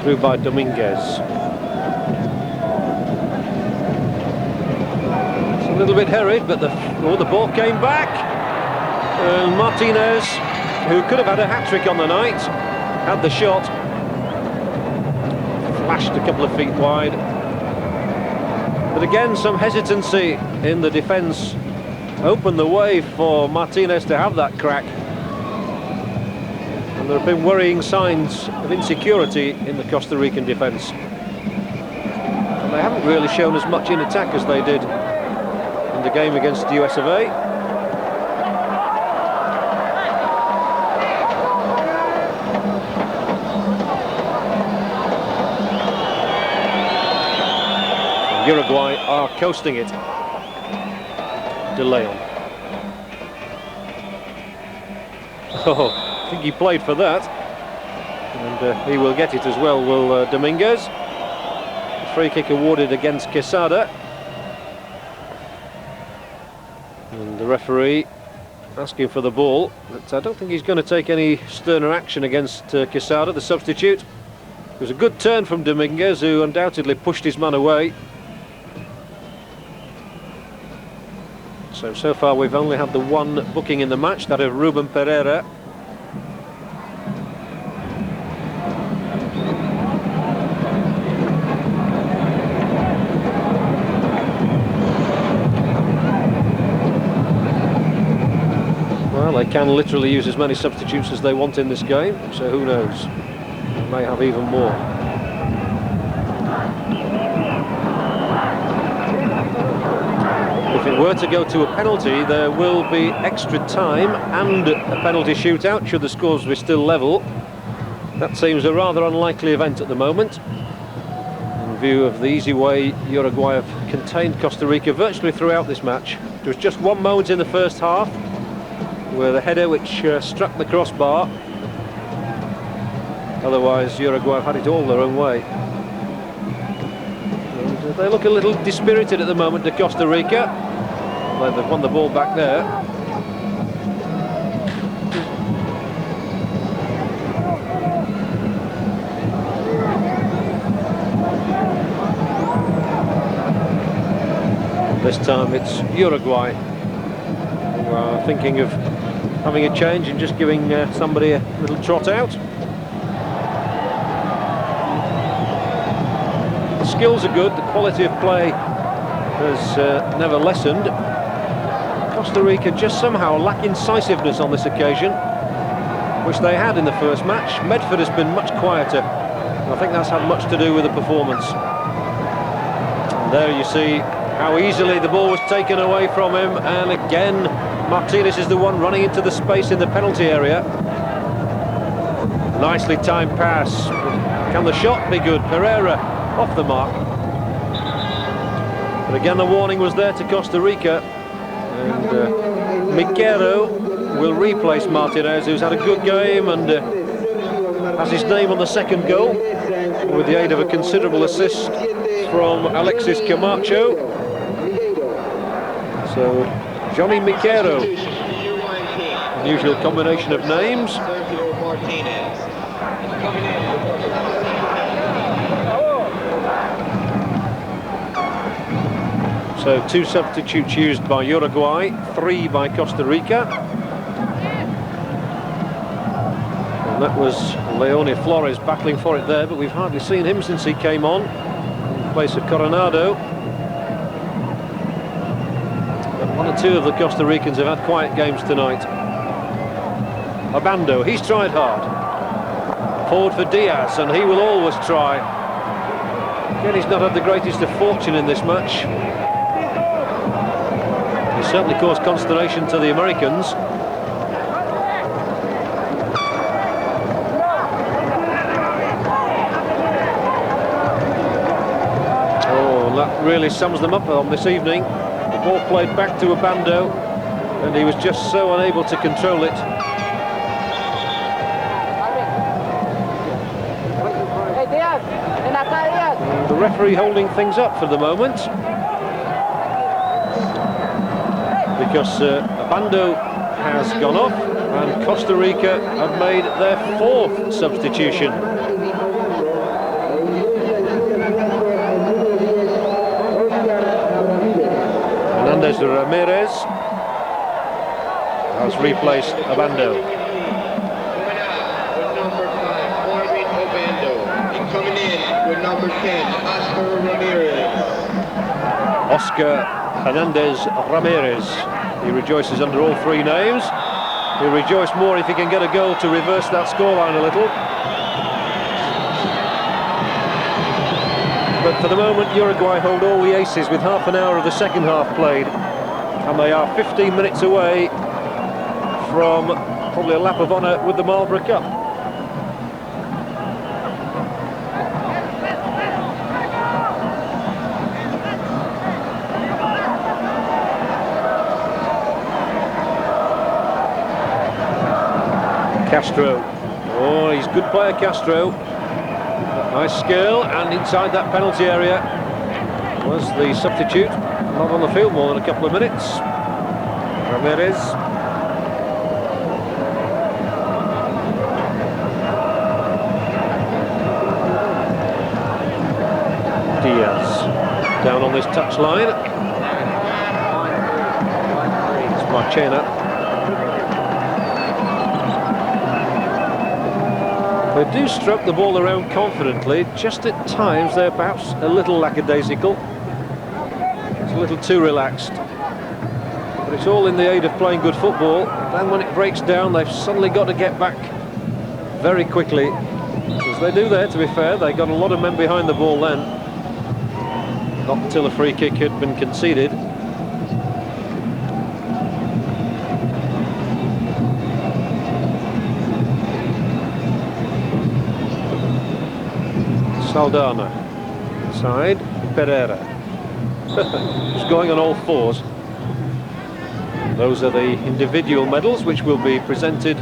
Through by Dominguez. It's a little bit hurried, but the ball came back. Martinez, who could have had a hat-trick on the night, had the shot. Flashed a couple of feet wide. But again, some hesitancy in the defence opened the way for Martinez to have that crack. There have been worrying signs of insecurity in the Costa Rican defence. And they haven't really shown as much in attack as they did in the game against the US of A. And Uruguay are coasting it. De Leon. Oh. I think he played for that, and he will get it as well, will Dominguez. Free kick awarded against Quesada, and the referee asking for the ball, but I don't think he's going to take any sterner action against Quesada, the substitute. It was a good turn from Dominguez, who undoubtedly pushed his man away. So far we've only had the one booking in the match, that of Ruben Pereira. They can literally use as many substitutes as they want in this game, so who knows, they may have even more. If it were to go to a penalty, there will be extra time and a penalty shootout should the scores be still level. That seems a rather unlikely event at the moment, in view of the easy way Uruguay have contained Costa Rica virtually throughout this match. There was just one moment in the first half with a header which struck the crossbar. Otherwise Uruguay have had it all their own way. And they look a little dispirited at the moment to Costa Rica. Well, they've won the ball back there. This time it's Uruguay who are thinking of having a change and just giving somebody a little trot out. The skills are good, the quality of play has never lessened. Costa Rica just somehow lack incisiveness on this occasion, which they had in the first match. Medford has been much quieter, and I think that's had much to do with the performance. And there you see how easily the ball was taken away from him, and again Martinez is the one running into the space in the penalty area. Nicely timed pass. Can the shot be good? Pereira off the mark. But again the warning was there to Costa Rica, and Miquero will replace Martinez, who's had a good game and has his name on the second goal with the aid of a considerable assist from Alexis Camacho. So Johnny Miquero, unusual combination of names. So 2 substitutes used by Uruguay, 3 by Costa Rica. And that was Leone Flores battling for it there, but we've hardly seen him since he came on in place of Coronado. But one or two of the Costa Ricans have had quiet games tonight. Obando, he's tried hard. Forward for Diaz, and he will always try. Again, he's not had the greatest of fortune in this match. He certainly caused consternation to the Americans. Oh, that really sums them up on this evening. The ball played back to Obando, and he was just so unable to control it. The referee holding things up for the moment, because Obando has gone off and Costa Rica have made their 4th substitution. Hernandez Ramirez has replaced Obando. Coming in with number 10, Oscar Ramirez. Oscar Hernandez Ramirez. He rejoices under all 3 names. He'll rejoice more if he can get a goal to reverse that scoreline a little. But for the moment, Uruguay hold all the aces with half an hour of the second half played. And they are 15 minutes away from probably a lap of honour with the Marlboro Cup. Castro. Oh, he's a good player, Castro. Nice skill, and inside that penalty area was the substitute. Not on the field more than a couple of minutes. Ramirez. Diaz. Down on this touchline. It's Marchena. They do stroke the ball around confidently, just at times they're perhaps a little lackadaisical. It's a little too relaxed. But it's all in the aid of playing good football. Then when it breaks down, they've suddenly got to get back very quickly. As they do there, to be fair, they got a lot of men behind the ball then. Not until a free kick had been conceded. Saldana, side, Pereira. Just going on all 4s. Those are the individual medals which will be presented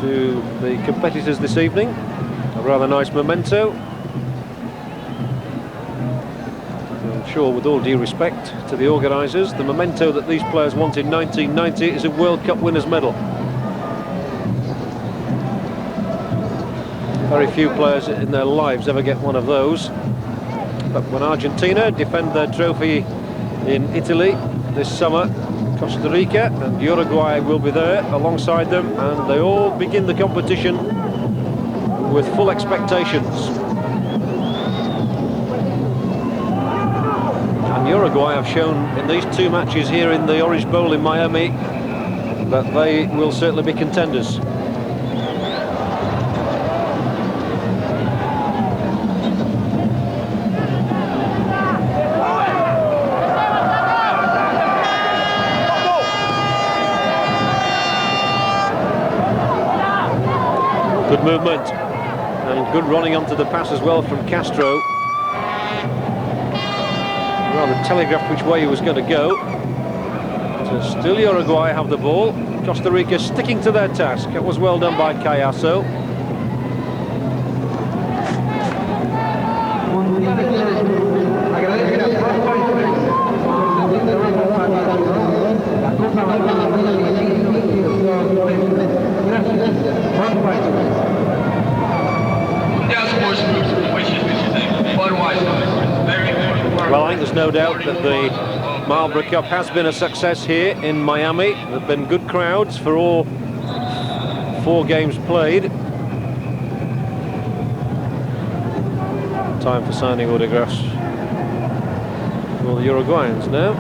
to the competitors this evening. A rather nice memento. I'm sure, with all due respect to the organisers, the memento that these players want in 1990 is a World Cup winners' medal. Very few players in their lives ever get one of those. But when Argentina defend their trophy in Italy this summer, Costa Rica and Uruguay will be there alongside them, and they all begin the competition with full expectations. And Uruguay have shown in these 2 matches here in the Orange Bowl in Miami that they will certainly be contenders. Good movement and good running onto the pass as well from Castro. Rather telegraphed which way he was going to go. So still Uruguay have the ball. Costa Rica sticking to their task. That was well done by Cayasso. Well, I think there's no doubt that the Marlboro Cup has been a success here in Miami. There have been good crowds for all 4 games played. Time for signing autographs for the Uruguayans now.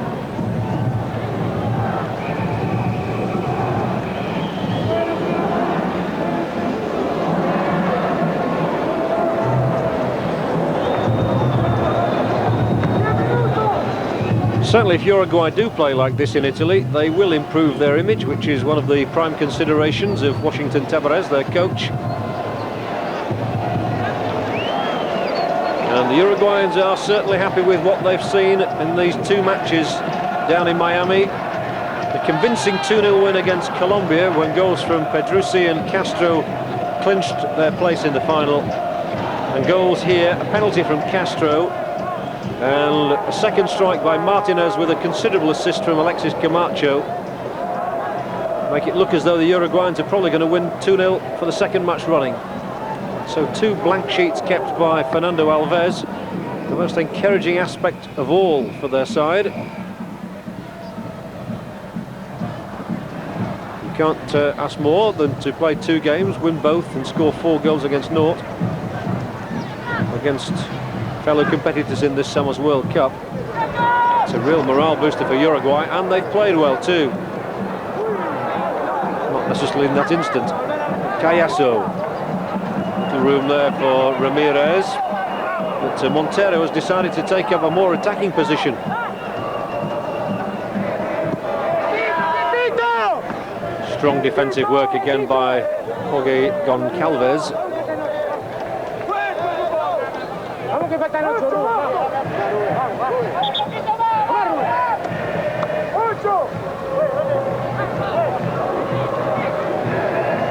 Certainly, if Uruguay do play like this in Italy, they will improve their image, which is one of the prime considerations of Washington Tabarez, their coach. And the Uruguayans are certainly happy with what they've seen in these 2 matches down in Miami. The convincing 2-0 win against Colombia, when goals from Pedruzzi and Castro clinched their place in the final. And goals here, a penalty from Castro, and a second strike by Martinez with a considerable assist from Alexis Camacho. Make it look as though the Uruguayans are probably going to win 2-0 for the second match running. So 2 blank sheets kept by Fernando Alves, the most encouraging aspect of all for their side. You can't ask more than to play 2 games, win both and score 4 goals against naught against fellow competitors in this summer's World Cup. It's a real morale booster for Uruguay, and they've played well too. Not necessarily in that instant. Cayasso. Little room there for Ramirez. But Montero has decided to take up a more attacking position. Strong defensive work again by Jorge Goncalves.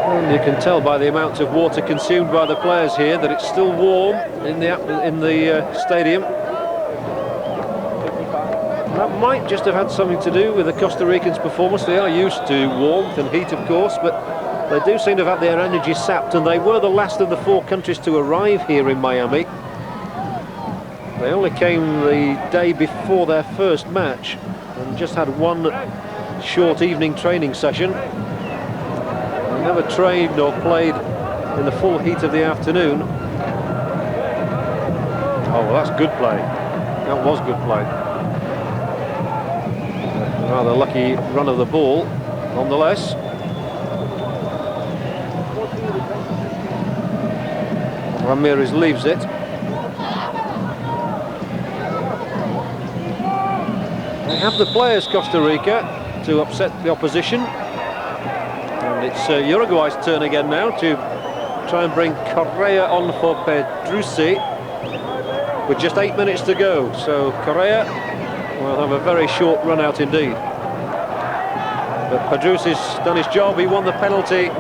And you can tell by the amount of water consumed by the players here that it's still warm in the stadium. That might just have had something to do with the Costa Ricans' performance. They are used to warmth and heat, of course, but they do seem to have had their energy sapped, and they were the last of the 4 countries to arrive here in Miami. They only came the day before their first match and just had 1 short evening training session. They never trained or played in the full heat of the afternoon. Oh, well, that's good play. That was good play. Rather lucky run of the ball, nonetheless. Ramirez leaves it. They have the players, Costa Rica, to upset the opposition. And it's Uruguay's turn again now to try and bring Correa on for Pedruzzi with just 8 minutes to go. So Correa will have a very short run out indeed. But Pedruzzi's done his job. He won the penalty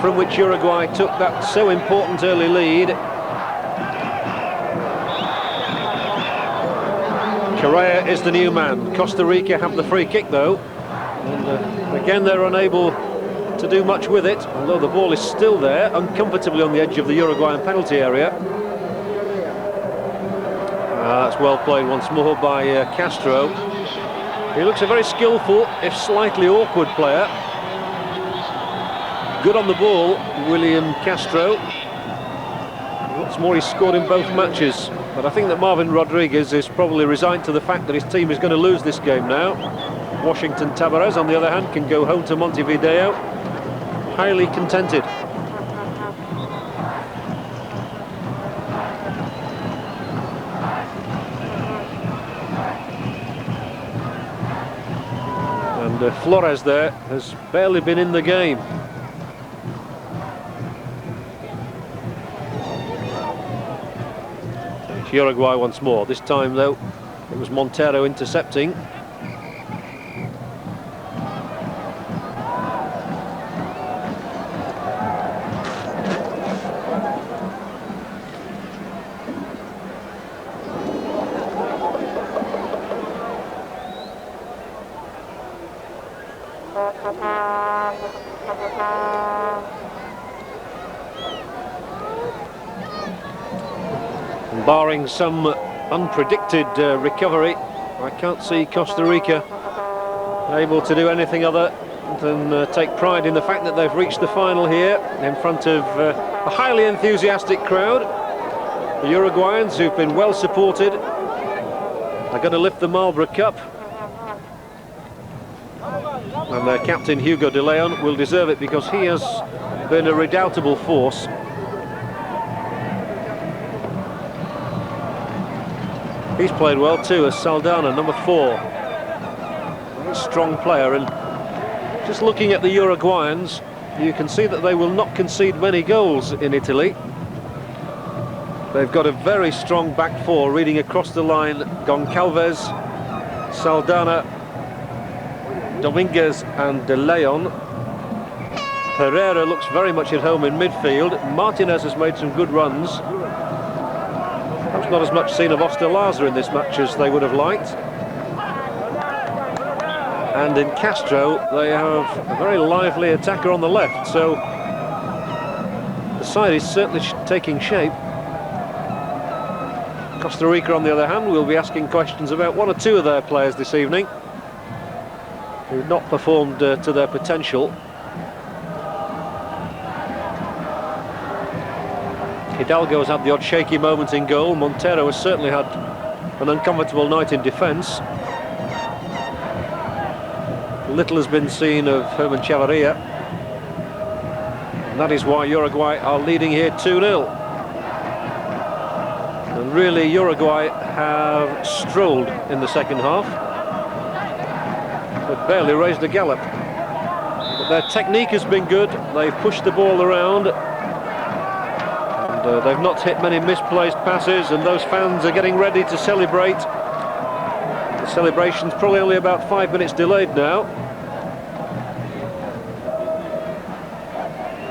from which Uruguay took that so important early lead. Correa is the new man. Costa Rica have the free kick though, and again they're unable to do much with it, although the ball is still there, uncomfortably on the edge of the Uruguayan penalty area. That's well played once more by Castro. He looks a very skillful, if slightly awkward player. Good on the ball, William Castro. What's more, he's scored in both matches. But I think that Marvin Rodriguez is probably resigned to the fact that his team is going to lose this game now. Washington Tabarez, on the other hand, can go home to Montevideo highly contented. And Flores there has barely been in the game. Uruguay once more. This time though it was Montero intercepting. Barring some unpredicted recovery, I can't see Costa Rica able to do anything other and take pride in the fact that they've reached the final here in front of a highly enthusiastic crowd. The Uruguayans, who've been well supported, are going to lift the Marlboro Cup, and their captain Hugo de Leon will deserve it because he has been a redoubtable force. He's played well too, as Saldana, number 4. A strong player, and just looking at the Uruguayans, you can see that they will not concede many goals in Italy. They've got a very strong back 4, reading across the line Goncalves, Saldana, Dominguez and De Leon. Pereira looks very much at home in midfield. Martinez has made some good runs. Perhaps not as much seen of Osterlaza in this match as they would have liked. And in Castro, they have a very lively attacker on the left, so the side is certainly taking shape. Costa Rica, on the other hand, will be asking questions about 1 or 2 of their players this evening who've not performed to their potential. Hidalgo's had the odd shaky moment in goal. Montero has certainly had an uncomfortable night in defence. Little has been seen of Herman Chavarria, and that is why Uruguay are leading here 2-0. And really, Uruguay have strolled in the second half. They've barely raised a gallop. But their technique has been good. They've pushed the ball around. And they've not hit many misplaced passes, and those fans are getting ready to celebrate. The celebration's probably only about 5 minutes delayed now.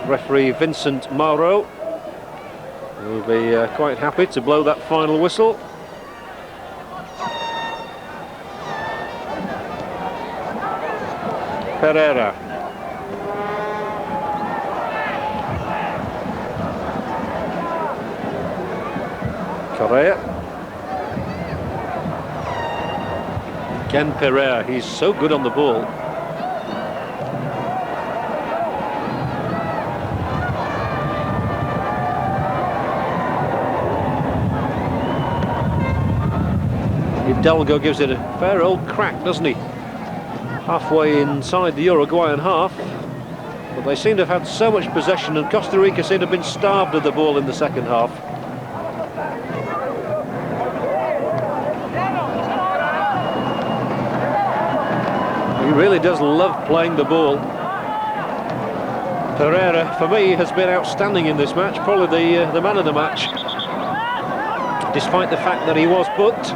Referee Vincent Mauro will be quite happy to blow that final whistle. Pereira. Correa. Again Pereira, he's so good on the ball. Hidalgo gives it a fair old crack, doesn't he? Halfway inside the Uruguayan half. But they seem to have had so much possession, and Costa Rica seem to have been starved of the ball in the second half. He really does love playing the ball. Pereira, for me, has been outstanding in this match, probably the man of the match, despite the fact that he was booked.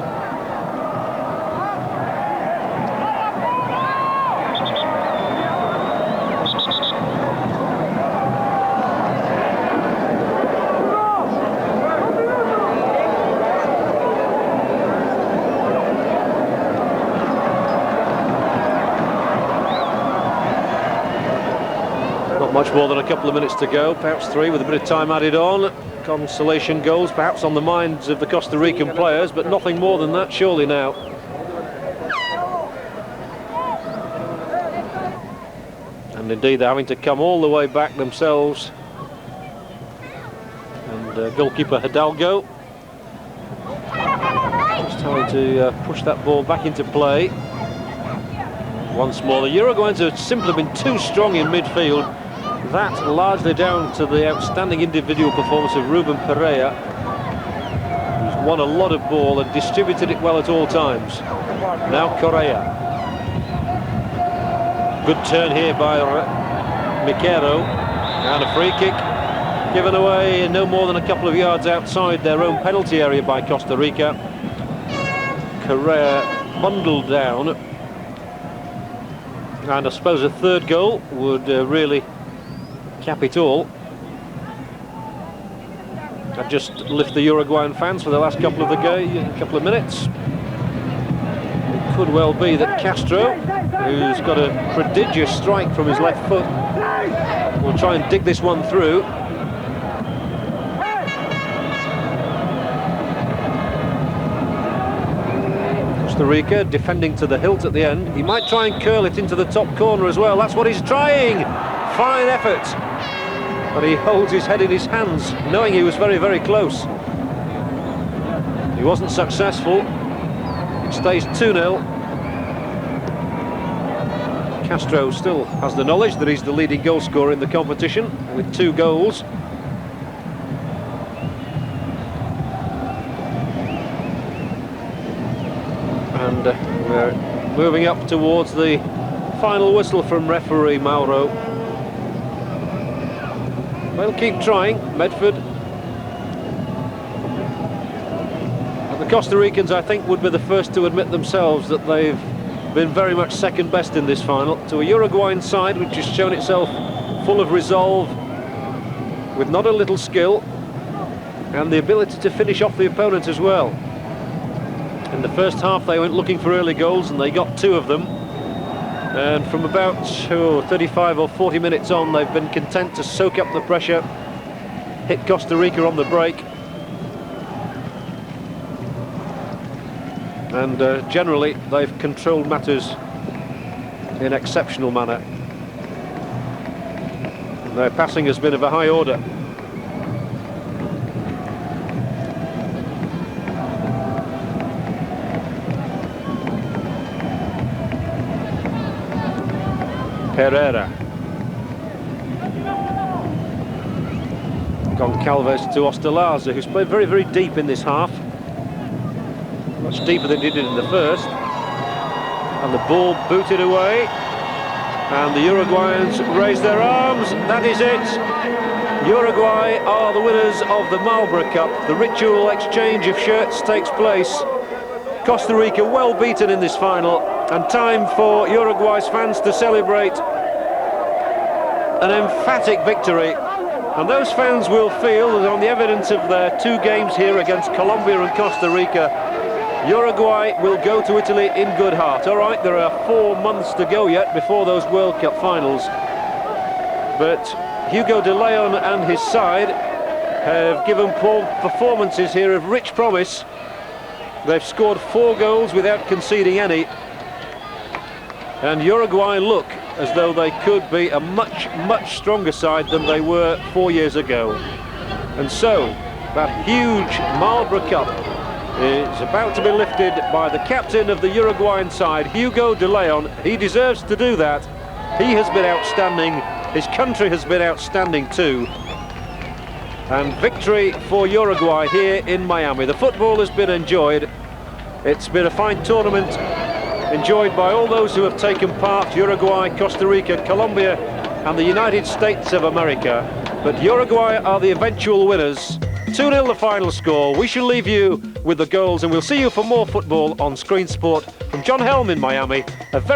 Much more than a couple of minutes to go, perhaps 3 with a bit of time added on. Consolation goals perhaps on the minds of the Costa Rican players, but nothing more than that surely now. And indeed they're having to come all the way back themselves. And goalkeeper Hidalgo just trying to push that ball back into play. Once more, the Uruguayans have simply been too strong in midfield. That largely down to the outstanding individual performance of Ruben Pereira, who's won a lot of ball and distributed it well at all times. Now Correa. Good turn here by Miquero, and a free kick given away no more than a couple of yards outside their own penalty area by Costa Rica. Correa bundled down, and I suppose a third goal would really cap it all. I'd just lift the Uruguayan fans for the last couple of minutes. It could well be that Castro, who's got a prodigious strike from his left foot, will try and dig this one through. Costa Rica, defending to the hilt at the end. He might try and curl it into the top corner as well. That's what he's trying. Fine effort. But he holds his head in his hands, knowing he was very, very close. He wasn't successful. It stays 2-0. Castro still has the knowledge that he's the leading goal scorer in the competition with 2 goals. And we're moving up towards the final whistle from referee Marlboro. They'll keep trying, Medford. And the Costa Ricans, I think, would be the first to admit themselves that they've been very much second best in this final to a Uruguayan side which has shown itself full of resolve, with not a little skill, and the ability to finish off the opponent as well. In the first half they went looking for early goals and they got 2 of them, and from about 35 or 40 minutes on they've been content to soak up the pressure, hit Costa Rica on the break, and generally they've controlled matters in exceptional manner. And their passing has been of a high order. Pereira. Goncalves to Ostalaza, who's played very, very deep in this half. Much deeper than he did in the first. And the ball booted away. And the Uruguayans raise their arms. That is it. Uruguay are the winners of the Marlboro Cup. The ritual exchange of shirts takes place. Costa Rica well beaten in this final. And time for Uruguay's fans to celebrate an emphatic victory. And those fans will feel that on the evidence of their 2 games here against Colombia and Costa Rica, Uruguay will go to Italy in good heart. All right, there are 4 months to go yet before those World Cup finals. But Hugo de Leon and his side have given performances here of rich promise. They've scored 4 goals without conceding any. And Uruguay look as though they could be a much, much stronger side than they were 4 years ago. And so, that huge Marlboro Cup is about to be lifted by the captain of the Uruguayan side, Hugo de Leon. He deserves to do that. He has been outstanding. His country has been outstanding too. And victory for Uruguay here in Miami. The football has been enjoyed. It's been a fine tournament, enjoyed by all those who have taken part: Uruguay, Costa Rica, Colombia and the United States of America. But Uruguay are the eventual winners. 2-0 the final score. We shall leave you with the goals, and we'll see you for more football on Screen Sport. From John Helm in Miami, a very